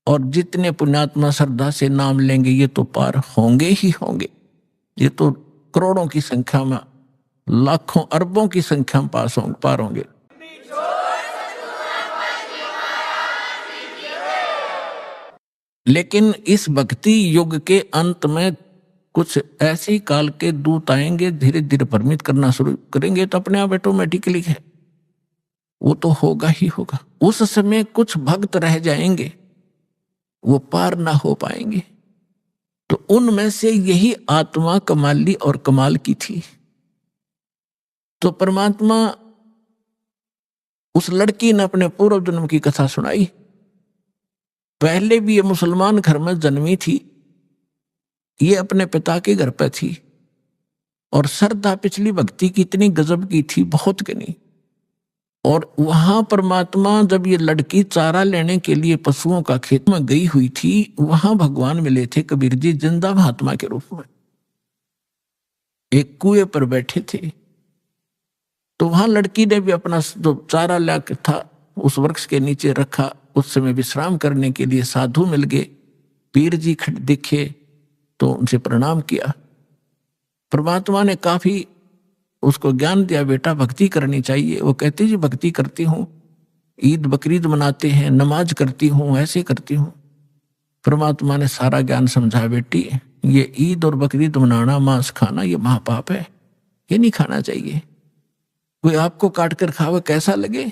और जितने पुण्यात्मा श्रद्धा से नाम लेंगे ये तो पार होंगे ही होंगे। ये तो करोड़ों की संख्या में, लाखों अरबों की संख्या में पार होंगे। लेकिन इस भक्ति युग के अंत में कुछ ऐसे काल के दूत आएंगे, धीरे धीरे भ्रमित करना शुरू करेंगे, तो अपने आप ऑटोमेटिकली है, वो तो होगा ही होगा। उस समय कुछ भक्त रह जाएंगे, वो पार ना हो पाएंगे। तो उनमें से यही आत्मा कमाली और कमाल की थी। तो परमात्मा, उस लड़की ने अपने पूर्व जन्म की कथा सुनाई। पहले भी ये मुसलमान घर में जन्मी थी, ये अपने पिता के घर पे थी। और श्रद्धा पिछली भक्ति की इतनी गजब की थी, बहुत गनी। और वहां परमात्मा, जब ये लड़की चारा लेने के लिए पशुओं का खेत में गई हुई थी, वहां भगवान मिले थे कबीर जी जिंदा महात्मा के रूप में। एक कुएं पर बैठे थे। तो वहां लड़की ने भी अपना जो चारा लाकर था उस वृक्ष के नीचे रखा। उस समय विश्राम करने के लिए साधु मिल गए। पीर जी दिखे तो उनसे प्रणाम किया। परमात्मा ने काफी उसको ज्ञान दिया, बेटा भक्ति करनी चाहिए। वो कहती जी भक्ति करती हूँ, ईद बकरीद मनाते हैं, नमाज करती हूँ, ऐसे करती हूँ। परमात्मा ने सारा ज्ञान समझाया, बेटी ये ईद और बकरीद मनाना, मांस खाना, ये महापाप है, ये नहीं खाना चाहिए। कोई आपको काट कर खावे कैसा लगे।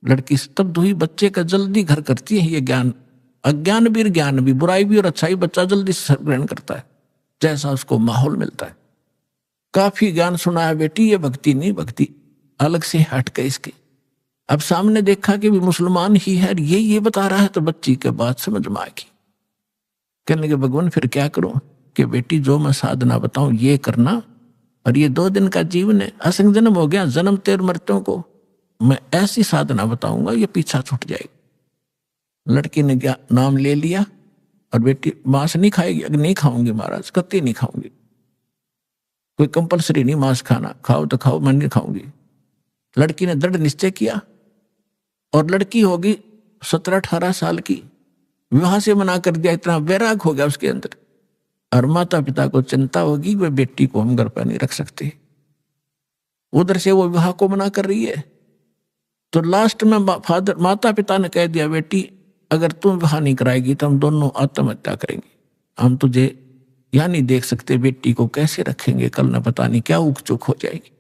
लड़की स्तब्ध हुई। बच्चे का जल्दी घर करती है ये ज्ञान। अज्ञान भी और ज्ञान भी, बुराई भी और अच्छाई बच्चा जल्दी से ग्रहण करता है। जैसा उसको माहौल मिलता है। काफी ज्ञान सुनाया, बेटी ये भक्ति नहीं, भक्ति अलग से हट के इसकी। अब सामने देखा कि भी मुसलमान ही है, ये बता रहा है, तो बच्ची के बात समझ में आएगी। कहने के भगवान फिर क्या करूं? कि बेटी जो मैं साधना बताऊं ये करना, और ये 2 दिन का जीवन है, असंग जन्म हो गया, जन्म तेर मृत्यों को मैं ऐसी साधना बताऊंगा ये पीछा छूट जाएगी। लड़की ने क्या नाम ले लिया, और बेटी मांस नहीं खाएगी। अगर नहीं खाऊंगी महाराज, कत्ती नहीं खाऊंगी, कोई कंपलसरी नहीं मांस खाना, खाओ तो खाओ, मैं नहीं खाऊंगी। लड़की ने दृढ़ निश्चय किया, और लड़की होगी 17-18 साल की, विवाह से मना कर दिया। इतना वैराग हो गया उसके अंदर, और माता पिता को चिंता होगी वे बेटी को हम घर पर नहीं रख सकते। उधर से वो विवाह को मना कर रही है, तो लास्ट में माता पिता ने कह दिया, बेटी अगर तुम विवाह नहीं कराएगी तो हम दोनों आत्महत्या करेंगे, हम तुझे यहां नहीं देख सकते, बेटी को कैसे रखेंगे, कल न पता नहीं क्या उक चुक हो जाएगी।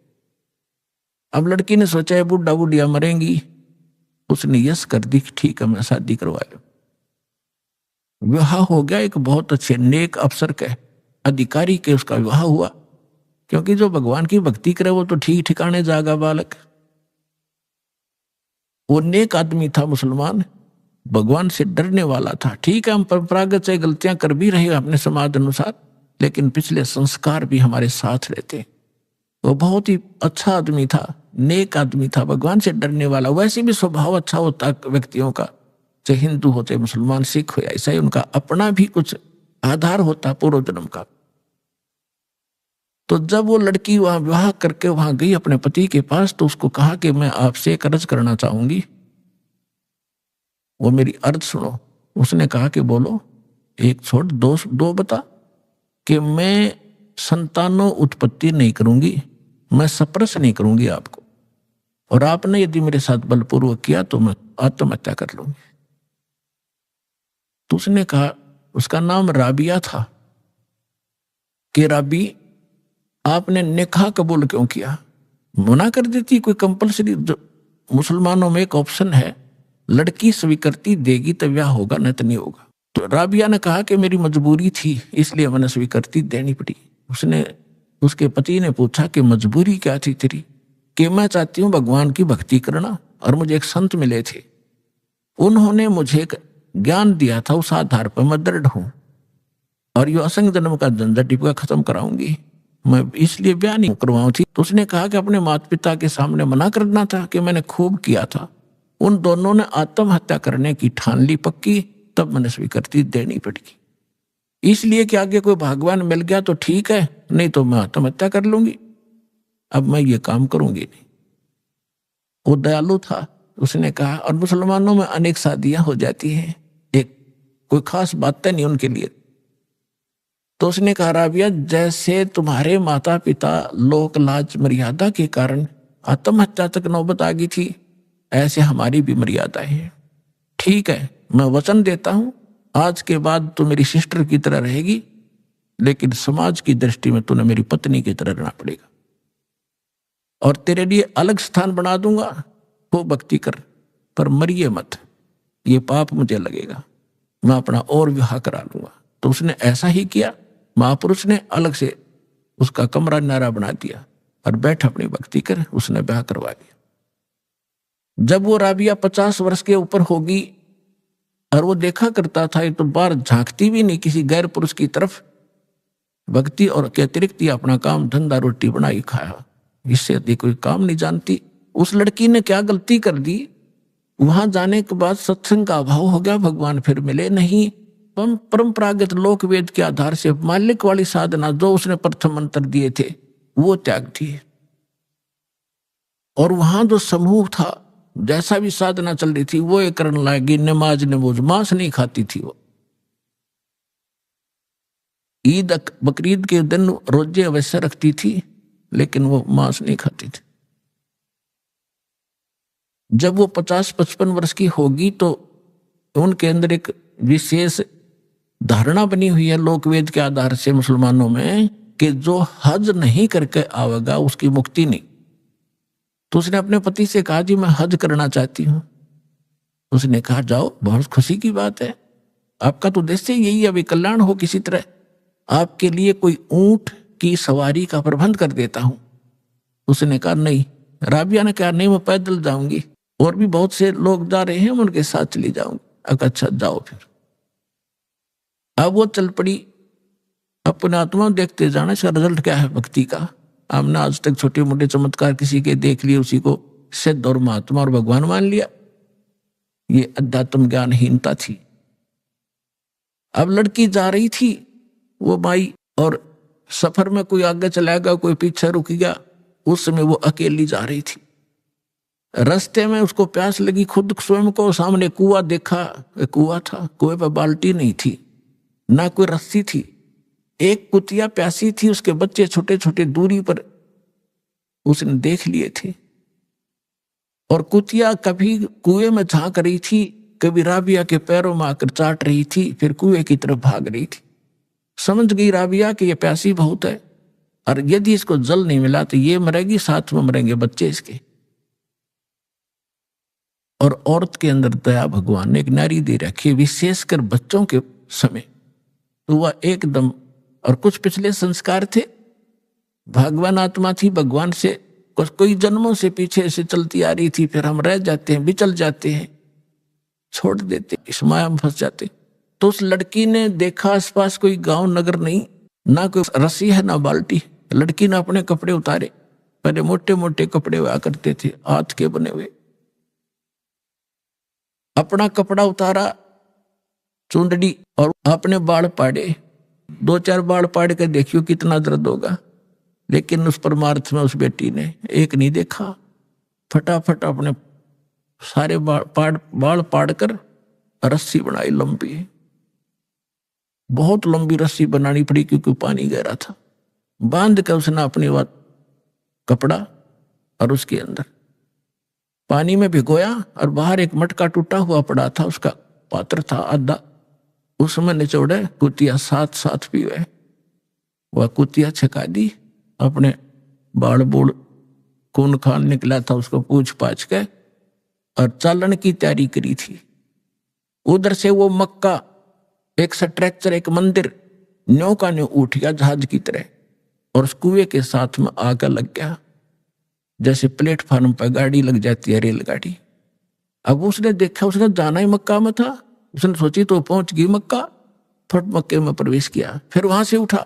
अब लड़की ने सोचा है बुढ़ा बुढ़िया मरेंगी, उसने यस कर दी, ठीक है मैं शादी करवा लूं। विवाह हो गया, एक बहुत अच्छे नेक अफसर के अधिकारी के उसका विवाह हुआ, क्योंकि जो भगवान की भक्ति करे वो तो ठीक ठिकाने जागा बालक। वो नेक आदमी था, मुसलमान, भगवान से डरने वाला था। ठीक है हम परंपरागत से गलतियां कर भी रहे अपने समाज अनुसार, लेकिन पिछले संस्कार भी हमारे साथ रहते। वो बहुत ही अच्छा आदमी था, नेक आदमी था, भगवान से डरने वाला। वैसे भी स्वभाव अच्छा होता व्यक्तियों का, चाहे हिंदू होते, मुसलमान, सिख हो या ईसाई, उनका अपना भी कुछ आधार होता पूर्व जन्म का। तो जब वो लड़की वहां विवाह करके वहां गई अपने पति के पास, तो उसको कहा कि मैं आपसे एक अर्ज करना चाहूंगी, वो मेरी अर्ज सुनो। उसने कहा कि बोलो, एक छोड़ दो बता। कि मैं संतानों उत्पत्ति नहीं करूंगी, मैं सप्रस नहीं करूंगी आपको, और आपने यदि मेरे साथ बलपूर्वक किया तो मैं आत्महत्या कर लूंगी। तो उसने कहा, उसका नाम राबिया था, कि राबी आपने निकाह कबूल क्यों किया? मना कर देती, कोई कंपलसरी मुसलमानों में एक ऑप्शन है, लड़की स्वीकृति देगी तो ब्याह होगा, नहीं तो नहीं होगा। तो राबिया ने कहा कि मेरी मजबूरी थी इसलिए मैंने स्वीकृति देनी पड़ी। उसके पति ने पूछा कि मजबूरी क्या थी तेरी? कि मैं चाहती हूँ भगवान की भक्ति करना, और मुझे एक संत मिले थे, उन्होंने मुझे एक ज्ञान दिया था, उस आधार पर मैं दृढ़ हूं, और यो असंग जन्म का झंझट टिपका खत्म कराऊंगी, मैं इसलिए ब्याह नहीं करवाऊं थी। तो उसने कहा कि अपने माता पिता के सामने मना करना था कि मैंने खूब किया था। उन दोनों ने आत्महत्या करने की ठान ली पक्की, तब मैंने स्वीकृति देनी पड़ेगी। इसलिए कि आगे कोई भगवान मिल गया तो ठीक है, नहीं तो मैं आत्महत्या कर लूंगी, अब मैं ये काम करूंगी नहीं। वो दयालु था, उसने कहा। और मुसलमानों में अनेक शादियां हो जाती हैं, एक कोई खास बात नहीं उनके लिए। तो उसने कहा, राबिया जैसे तुम्हारे माता पिता लोक लाज मर्यादा के कारण आत्महत्या तक नौबत आ गई थी, ऐसे हमारी भी मर्यादा है। ठीक है, मैं वचन देता हूं आज के बाद तू मेरी सिस्टर की तरह रहेगी, लेकिन समाज की दृष्टि में तूने मेरी पत्नी की तरह रहना पड़ेगा, और तेरे लिए अलग स्थान बना दूंगा, वो भक्ति कर, पर मरिए मत, ये पाप मुझे लगेगा, मैं अपना और विवाह करा लूंगा। तो उसने ऐसा ही किया। महापुरुष ने अलग से उसका कमरा नारा बना दिया और बैठ अपनी भक्ति कर, उसने ब्याह करवा दिया। जब वो राबिया 50 वर्ष के ऊपर होगी, और वो देखा करता था, ये तो बाहर झांकती भी नहीं किसी गैर पुरुष की तरफ, भक्ति और के अतिरिक्त ही अपना काम धंधा रोटी बनाई खाया, इससे अधिक कोई काम नहीं जानती। उस लड़की ने क्या गलती कर दी, वहां जाने के बाद सत्संग का अभाव हो गया, भगवान फिर मिले नहीं। परंपरागत लोक वेद के आधार से मालिक वाली साधना जो उसने प्रथम मंत्र दिए थे वो त्याग दिए, और वहां जो समूह था, जैसा भी साधना चल रही थी वो ये करने लगी। नमाज नमोज, मांस नहीं खाती थी वो। ईद बकरीद के दिन रोजे अवश्य रखती थी, लेकिन वो मांस नहीं खाती थी। जब वो 50-55 वर्ष की होगी तो उनके अंदर एक विशेष धारणा बनी हुई है लोकवेद के आधार से मुसलमानों में, कि जो हज नहीं करके आवेगा उसकी मुक्ति नहीं। तो उसने अपने पति से कहा, जी मैं हज करना चाहती हूं। उसने कहा, जाओ, बहुत खुशी की बात है, आपका तो उद्देश्य यही है, अभी कल्याण हो किसी तरह। आपके लिए कोई ऊंट की सवारी का प्रबंध कर देता हूं। उसने कहा नहीं। राबिया ने कहा नहीं, मैं पैदल जाऊंगी, और भी बहुत से लोग जा रहे हैं, मैं उनके साथ चली जाऊंगी। अच्छा जाओ फिर। अब वो चल पड़ी अपने आत्मा देखते जाना। इसका रिजल्ट क्या है भक्ति का? हमने आज तक छोटे मोटे चमत्कार किसी के देख लिए, उसी को सिद्ध और महात्मा और भगवान मान लिया। ये अध्यात्म ज्ञानहीनता थी। अब लड़की जा रही थी, वो माई, और सफर में कोई आगे चला गया, कोई पीछे रुक गया। उस समय वो अकेली जा रही थी। रास्ते में उसको प्यास लगी, खुद स्वयं को सामने कुआं देखा। कुआं था, कुएं पर बाल्टी नहीं थी, ना कोई रस्सी थी। एक कुतिया प्यासी थी, उसके बच्चे छोटे छोटे दूरी पर उसने देख लिए थे। और कुतिया कभी कुएं में झांक रही थी, कभी राबिया के पैरों में आकर चाट रही थी, फिर कुएं की तरफ भाग रही थी। समझ गई राबिया कि ये प्यासी बहुत है, और यदि इसको जल नहीं मिला तो ये मरेगी, साथ में मरेंगे बच्चे इसके। और औरत के अंदर दया भगवान ने एक नारी दे रखी, विशेषकर बच्चों के समय। तो वह एकदम, और कुछ पिछले संस्कार थे, भगवान आत्मा थी, भगवान से कोई जन्मों से पीछे से चलती आ रही थी। फिर हम रह जाते हैं, बिचल जाते हैं, छोड़ देते, इस माया में फंस जाते। तो उस लड़की ने देखा आसपास कोई गांव नगर नहीं, ना कोई रस्सी है ना बाल्टी। लड़की ने अपने कपड़े उतारे। पहले मोटे मोटे कपड़े हुआ करते थे, हाथ के बने हुए। अपना कपड़ा उतारा, चुंदड़ी, और अपने बाल पाड़े। 2-4 बाल पाड़ के देखियो कितना दर्द होगा। लेकिन उस परमार्थ में उस बेटी ने एक नहीं देखा। फटाफट अपने सारे बाल पाड़ कर रस्सी बनाई लंबी। बहुत लंबी रस्सी बनानी पड़ी क्योंकि पानी गहरा था। बांध कर उसने अपनी बात कपड़ा और उसके अंदर पानी में भिगोया, और बाहर एक मटका टूटा हुआ पड़ा था, उसका पात्र था आधा, उसमें निचोड़े कुतिया साथ पीवे। वह कुतिया छका दी, अपने बाल बूढ़ खून खान निकला था, उसको पूछ पाछ के और चालन की तैयारी करी थी। उधर से वो मक्का, एक स्ट्रक्चर, एक मंदिर न्यों का न्यों उठ गया जहाज की तरह, और उस कुएं के साथ में आकर लग गया, जैसे प्लेटफार्म पर गाड़ी लग जाती है, रेलगाड़ी। अब उसने देखा, उसने जाना ही मक्का में था, उसने सोची तो पहुंच गई मक्का, फट मक्के में प्रवेश किया। फिर वहां से उठा,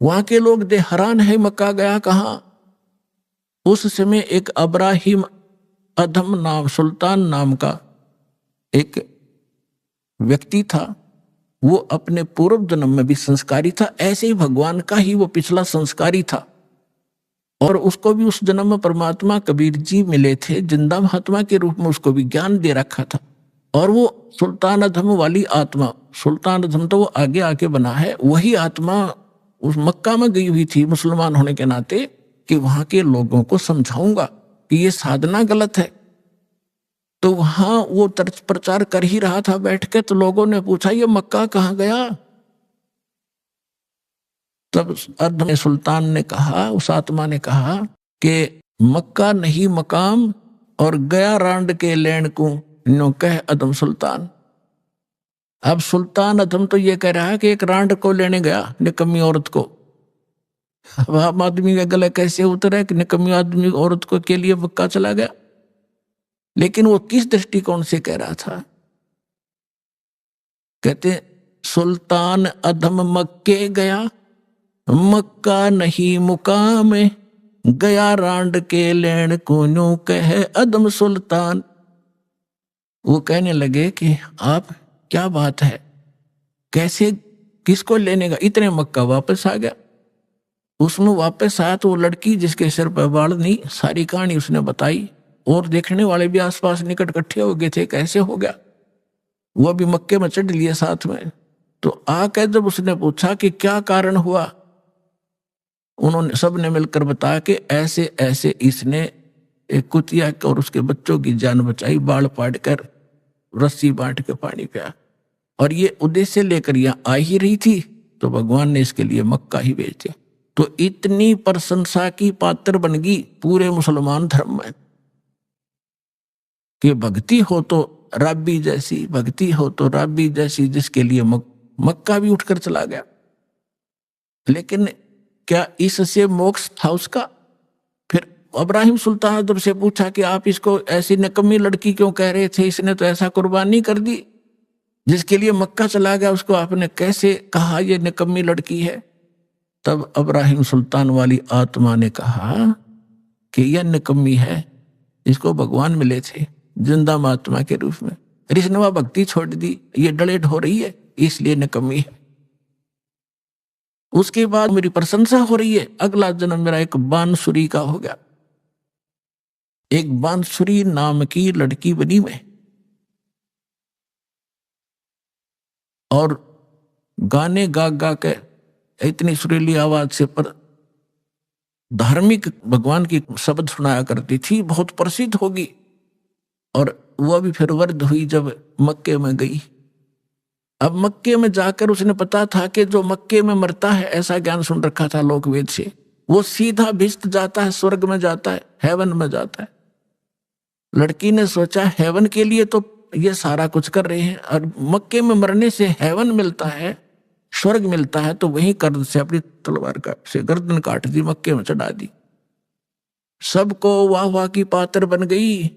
वहां के लोग दे हैरान है, मक्का गया कहां? उस समय एक अब्राहिम अधम नाम, सुल्तान नाम का एक व्यक्ति था। वो अपने पूर्व जन्म में भी संस्कारी था, ऐसे ही भगवान का ही वो पिछला संस्कारी था। और उसको भी उस जन्म में परमात्मा कबीर जी मिले थे, जिंदा महात्मा के रूप में उसको भी ज्ञान दे रखा था। और वो सुल्तान अधम वाली आत्मा, सुल्तान अधम तो वो आगे आके बना है, वही आत्मा उस मक्का में गई हुई थी मुसलमान होने के नाते, कि वहां के लोगों को समझाऊंगा कि ये साधना गलत है। तो वहां वो प्रचार कर ही रहा था बैठ के। तो लोगों ने पूछा ये मक्का कहाँ गया? तब अधम सुल्तान ने कहा, उस आत्मा ने कहा कि मक्का नहीं मकाम, और गया रांड के लेन को नो कह अधम सुल्तान। अब सुल्तान अधम तो ये कह रहा है कि एक रांड को लेने गया, निकम्मी औरत को। अब आम आदमी का गला कैसे उतरा कि निकम्मी आदमी औरत को के लिए मक्का चला गया? लेकिन वो किस दृष्टिकोण से कह रहा था? कहते सुल्तान अधम मक्के गया, मक्का नहीं मुकाम, गया रांड के लेन को नो कह अधम सुल्तान। वो कहने लगे कि आप क्या बात है, कैसे, किसको लेने का? इतने मक्का वापस आ गया। उसमें वापस आया तो वो लड़की जिसके सिर पर बाल नहीं, सारी कहानी उसने बताई। और देखने वाले भी आसपास निकट इकट्ठे हो गए थे, कैसे हो गया? वो भी मक्के में चढ़ लिए साथ में। तो आकर जब उसने पूछा कि क्या कारण हुआ, उन्होंने सबने मिलकर बताया कि ऐसे ऐसे इसने एक कुतिया और उसके बच्चों की जान बचाई, बाल पाड़ कर रस्सी बांट के पानी पिया। और ये उद्देश्य लेकर यहाँ आ ही रही थी, तो भगवान ने इसके लिए मक्का ही भेज दिया। तो इतनी प्रशंसा की पात्र बन गई पूरे मुसलमान धर्म में कि भक्ति हो तो राबी जैसी, भक्ति हो तो राबी जैसी, जिसके लिए मक्का भी उठकर चला गया। लेकिन क्या इससे मोक्ष था उसका? फिर इब्राहिम सुल्तान जब से पूछा कि आप इसको ऐसी निकम्मी लड़की क्यों कह रहे थे, इसने तो ऐसा कुर्बानी कर दी, जिसके लिए मक्का चला गया, उसको आपने कैसे कहा ये निकम्मी लड़की है? तब इब्राहिम सुल्तान वाली आत्मा ने कहा कि यह निकम्मी है, इसको भगवान मिले थे जिंदा महात्मा के रूप में, रिश्नवा भक्ति छोड़ दी, ये डलेट हो रही है, इसलिए निकम्मी है। उसके बाद मेरी प्रशंसा हो रही है, अगला जन्म मेरा एक बांसुरी का हो गया, एक बांसुरी नाम की लड़की बनी मैं, और गाने गा गा के इतनी सुरीली आवाज से पर धार्मिक भगवान की शब्द सुनाया करती थी, बहुत प्रसिद्ध होगी। और वह भी फिर वृद्ध हुई जब मक्के में गई। अब मक्के में जाकर उसने पता था कि जो मक्के में मरता है, ऐसा ज्ञान सुन रखा था लोकवेद से, वो सीधा भिष्ट जाता है, स्वर्ग में जाता है, हेवन में जाता है। लड़की ने सोचा हेवन के लिए तो ये सारा कुछ कर रहे हैं, और मक्के में मरने से हेवन मिलता है, स्वर्ग मिलता है, तो वहीं कर्द से अपनी तलवार का से गर्दन काट दी, मक्के में चढ़ा दी। सबको वाह वाह की पात्र बन गई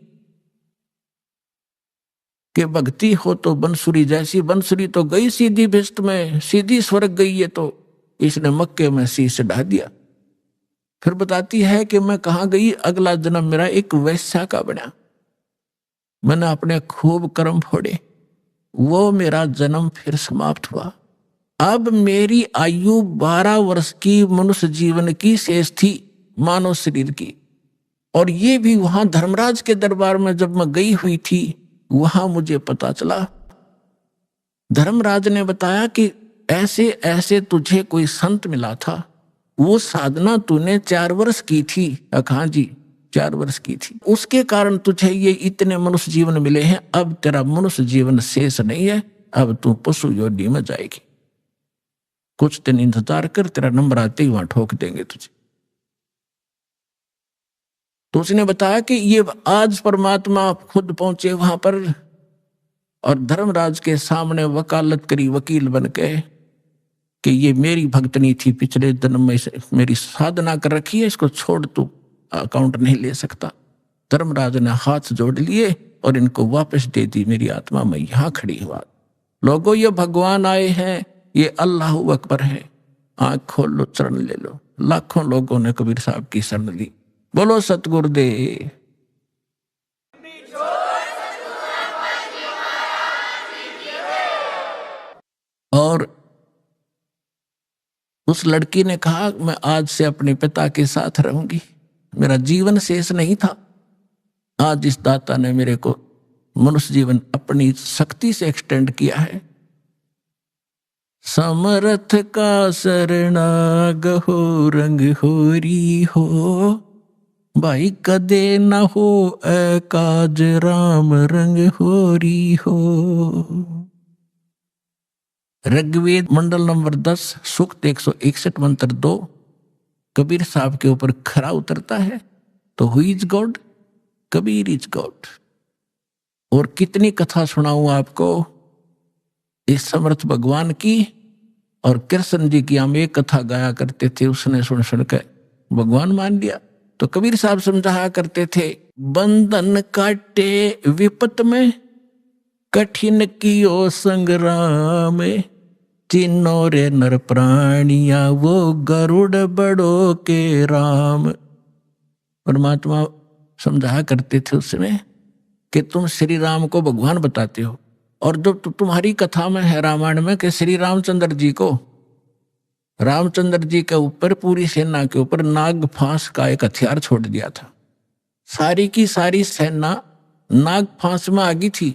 कि भक्ति हो तो बंसुरी जैसी, बंसुरी तो गई सीधी भिष्ट में, सीधी स्वर्ग गई, ये तो इसने मक्के में शीश चढ़ा दिया। फिर बताती है कि मैं कहाँ गई, अगला जन्म मेरा एक वैश्या का बना, मैंने अपने खूब कर्म फोड़े, वो मेरा जन्म फिर समाप्त हुआ। अब मेरी आयु 12 वर्ष की मनुष्य जीवन की शेष थी, मानव शरीर की। और ये भी वहां धर्मराज के दरबार में जब मैं गई हुई थी, वहां मुझे पता चला, धर्मराज ने बताया कि ऐसे ऐसे तुझे कोई संत मिला था, वो साधना तूने 4 वर्ष की थी। हाँ जी, 4 वर्ष की थी, उसके कारण तुझे ये इतने मनुष्य जीवन मिले हैं। अब तेरा मनुष्य जीवन शेष नहीं है, अब तू पशु योनि में जाएगी, कुछ दिन इंतजार कर, तेरा नंबर आते ही वहां ठोक देंगे तुझे। तो उसने बताया कि ये आज परमात्मा खुद पहुंचे वहां पर, और धर्मराज के सामने वकालत करी वकील बन के कि ये मेरी भक्तनी थी, पिछले जन्म में मेरी साधना कर रखी है, इसको छोड़ तू अकाउंट नहीं ले सकता। धर्मराज ने हाथ जोड़ लिए और इनको वापस दे दी, मेरी आत्मा में यहां खड़ी हुआ। लोगों, ये भगवान आए हैं, ये अल्लाह अकबर है, आंख खोल लो, शरण ले लो। लाखों लोगों ने कबीर साहब की शरण ली। बोलो सतगुरुदेव। और उस लड़की ने कहा, मैं आज से अपने पिता के साथ रहूंगी, मेरा जीवन शेष नहीं था। आज इस दाता ने मेरे को मनुष्य जीवन अपनी शक्ति से एक्सटेंड किया है। समर्थ का शरणाग हो, रंग होरी हो, भाई कदे न हो काज, राम रंग होरी हो। ऋग्वेद मंडल नंबर 10 सूक्त 161 मंत्र 2 कबीर साहब के ऊपर खरा उतरता है। तो who is God? Kabir is God. और कितनी कथा सुनाऊं आपको इस समर्थ भगवान की। और कृष्ण जी की हम एक कथा गाया करते थे, उसने सुन सुनकर भगवान मान लिया। तो कबीर साहब समझाया करते थे, बंधन काटे विपत में, कठिन कियो संग्राम, चिन्नो रे नर प्राणिया, वो गरुड़ बड़ो के राम। परमात्मा समझाया करते थे उसमें कि तुम श्री राम को भगवान बताते हो, और जो तुम्हारी कथा में है रामायण में कि श्री रामचंद्र जी को, रामचंद्र जी के ऊपर पूरी सेना के ऊपर नाग फांस का एक हथियार छोड़ दिया था। सारी की सारी सेना नाग फांस में आ गई थी,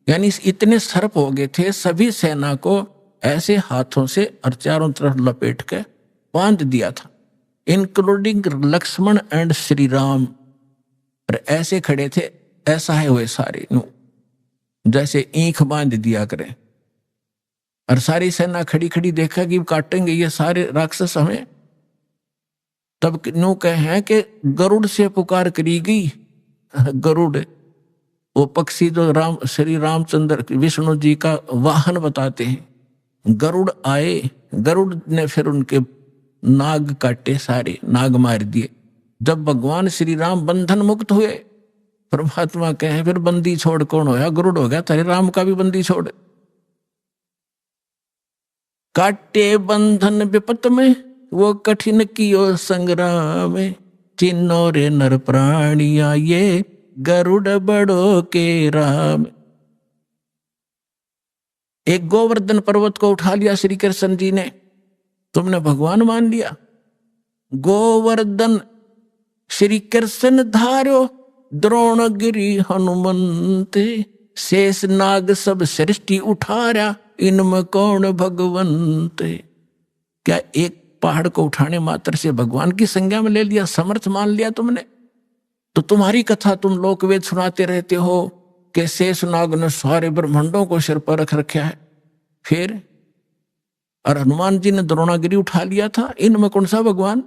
यानी इतने सर्प हो गए थे, सभी सेना को ऐसे हाथों से और चारों तरफ लपेट के बांध दिया था, इंक्लूडिंग लक्ष्मण एंड श्री राम। और ऐसे खड़े थे, ऐसा है हुए सारे, जैसे ईंख बांध दिया करें। और सारी सेना खड़ी खड़ी देखा कि काटेंगे ये सारे राक्षस हमें। तब न्यू कहे कि गरुड़ से पुकार करी गई। गरुड़ वो पक्षी जो श्री रामचंद्र विष्णु जी का वाहन बताते हैं। गरुड़ आए, गरुड़ ने फिर उनके नाग काटे सारे, नाग मार दिए। जब भगवान श्री राम बंधन मुक्त हुए, परमात्मा कहे फिर बंदी छोड़ कौन होया? गरुड़ हो गया, तेरे राम का भी बंदी छोड़। काटे बंधन विपत में, वो कठिन कियो संग्राम, चिन्नो रे नर प्राणिया ये गरुड़ बड़ो के राम। एक गोवर्धन पर्वत को उठा लिया श्री कृष्ण जी ने, तुमने भगवान मान लिया। गोवर्धन श्री कृष्ण धारो, द्रोणगिरी हनुमंत, शेष नाग सब सृष्टि उठारा, इनमें कौन भगवंत। क्या एक पहाड़ को उठाने मात्र से भगवान की संज्ञा में ले लिया, समर्थ मान लिया तुमने? तो तुम्हारी कथा तुम लोकवेद सुनाते रहते हो कि शेष नाग ने सारे ब्रह्मांडों को सिर पर रख रखा है। फिर और हनुमान जी ने द्रोणागिरी उठा लिया था, इनमें कौन सा भगवान?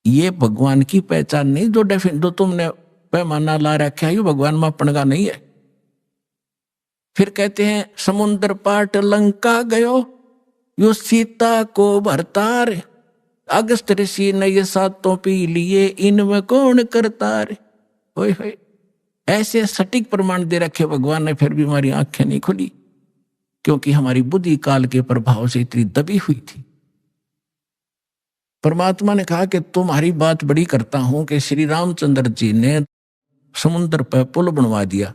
ये भगवान की पहचान नहीं, जो तुमने पैमाना ला रखा है, ये भगवान मापन का नहीं है। फिर कहते हैं समुद्र पाट लंका गयो, यो सीता को भरतार, अगस्त ऋषि ने ये सातों पी लिए, इनमें कौन करतार। ओए होए, ऐसे सटीक प्रमाण दे रखे भगवान ने, फिर भी हमारी आंखें नहीं खुली, क्योंकि हमारी बुद्धि काल के प्रभाव से इतनी दबी हुई थी। परमात्मा ने कहा कि तुम्हारी बात बड़ी करता हूं कि श्री रामचंद्र जी ने समुद्र पर पुल बनवा दिया,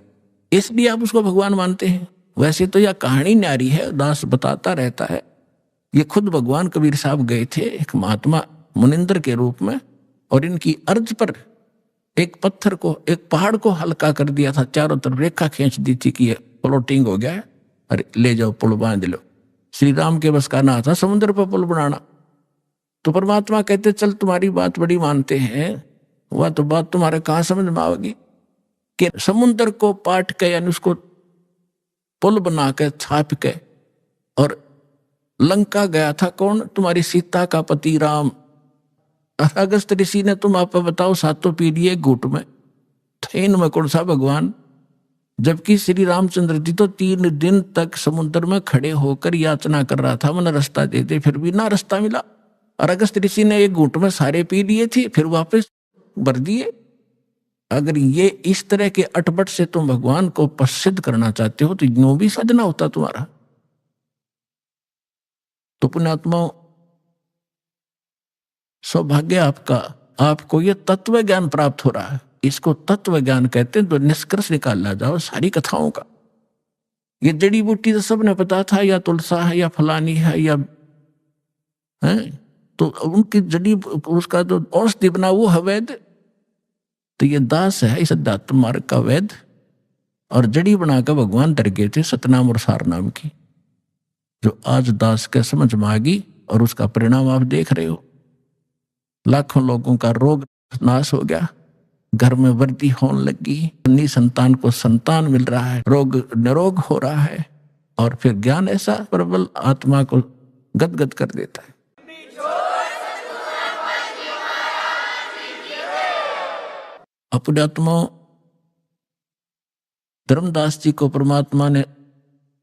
इसलिए आप उसको भगवान मानते हैं। वैसे तो यह कहानी न्यारी है, दास बताता रहता है। ये खुद भगवान कबीर साहब गए थे एक महात्मा मुनिंदर के रूप में, और इनकी अर्ज पर एक पत्थर को, एक पहाड़ को हल्का कर दिया था, चारों तरफ रेखा खींच दी थी कि ये फ्लोटिंग हो गया है, अरे ले जाओ पुल बांध लो। श्री राम के बस का ना था समुद्र पर पुल बनाना। तो परमात्मा कहते चल तुम्हारी बात बड़ी मानते हैं, वह तो बात तुम्हारे कहाँ समझ में आवेगी कि समुद्र को पाट के यानी उसको पुल बना के छाप के, और लंका गया था कौन? तुम्हारी सीता का पति राम। अगस्त ऋषि ने तुम आप बताओ सातों पीढ़ी घूट में, इनमें कौन सा भगवान? जबकि श्री रामचंद्र जी तो 3 दिन तक समुद्र में खड़े होकर याचना कर रहा था, मैंने रास्ता दे दे, फिर भी ना रास्ता मिला। और अगस्त ऋषि ने एक घूंट में सारे पी लिए थे, फिर वापस भर दिए। अगर ये इस तरह के अटपट से तुम भगवान को प्रसिद्ध करना चाहते हो तो यूं भी सजना होता तुम्हारा। तो पुण्यात्माओं, सौभाग्य आपका, आपको ये तत्व ज्ञान प्राप्त हो रहा है। इसको तत्व ज्ञान कहते हैं। तो निष्कर्ष निकाला जाओ सारी कथाओं का। ये जड़ी बूटी तो सबने पता था, या तुलसा है या फलानी है या है, तो उनकी जड़ी उसका जो औषधि बना वो है वैद। तो ये दास है इस अध्यात्म मार्ग का वैद, और जड़ी बनाकर भगवान डर गए थे सतनाम और सार नाम की, जो आज दास के समझ में आ गई, और उसका परिणाम आप देख रहे हो। लाखों लोगों का रोग नाश हो गया, घर में वृद्धि होने लगी, अपनी संतान को संतान मिल रहा है, रोग निरोग हो रहा है, और फिर ज्ञान ऐसा प्रबल आत्मा को गदगद कर देता है। अपने आत्मा धर्मदास जी को परमात्मा ने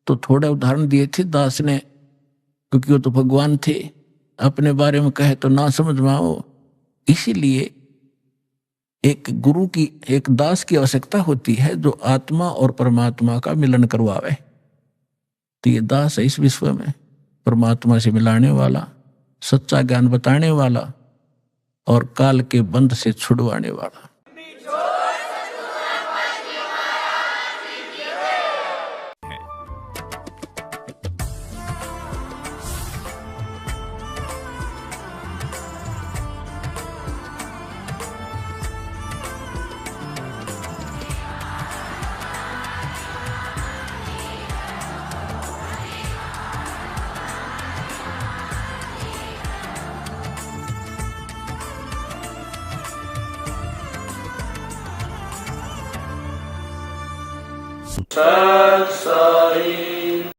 तो थोड़े उदाहरण दिए थे दास ने, क्योंकि वो तो भगवान थे, अपने बारे में कहे तो ना समझ में आओ। इसीलिए एक गुरु की, एक दास की आवश्यकता होती है जो आत्मा और परमात्मा का मिलन करवावे। तो ये दास है इस विश्व में परमात्मा से मिलाने वाला, सच्चा ज्ञान बताने वाला, और काल के बंध से छुड़वाने वाला। सत साई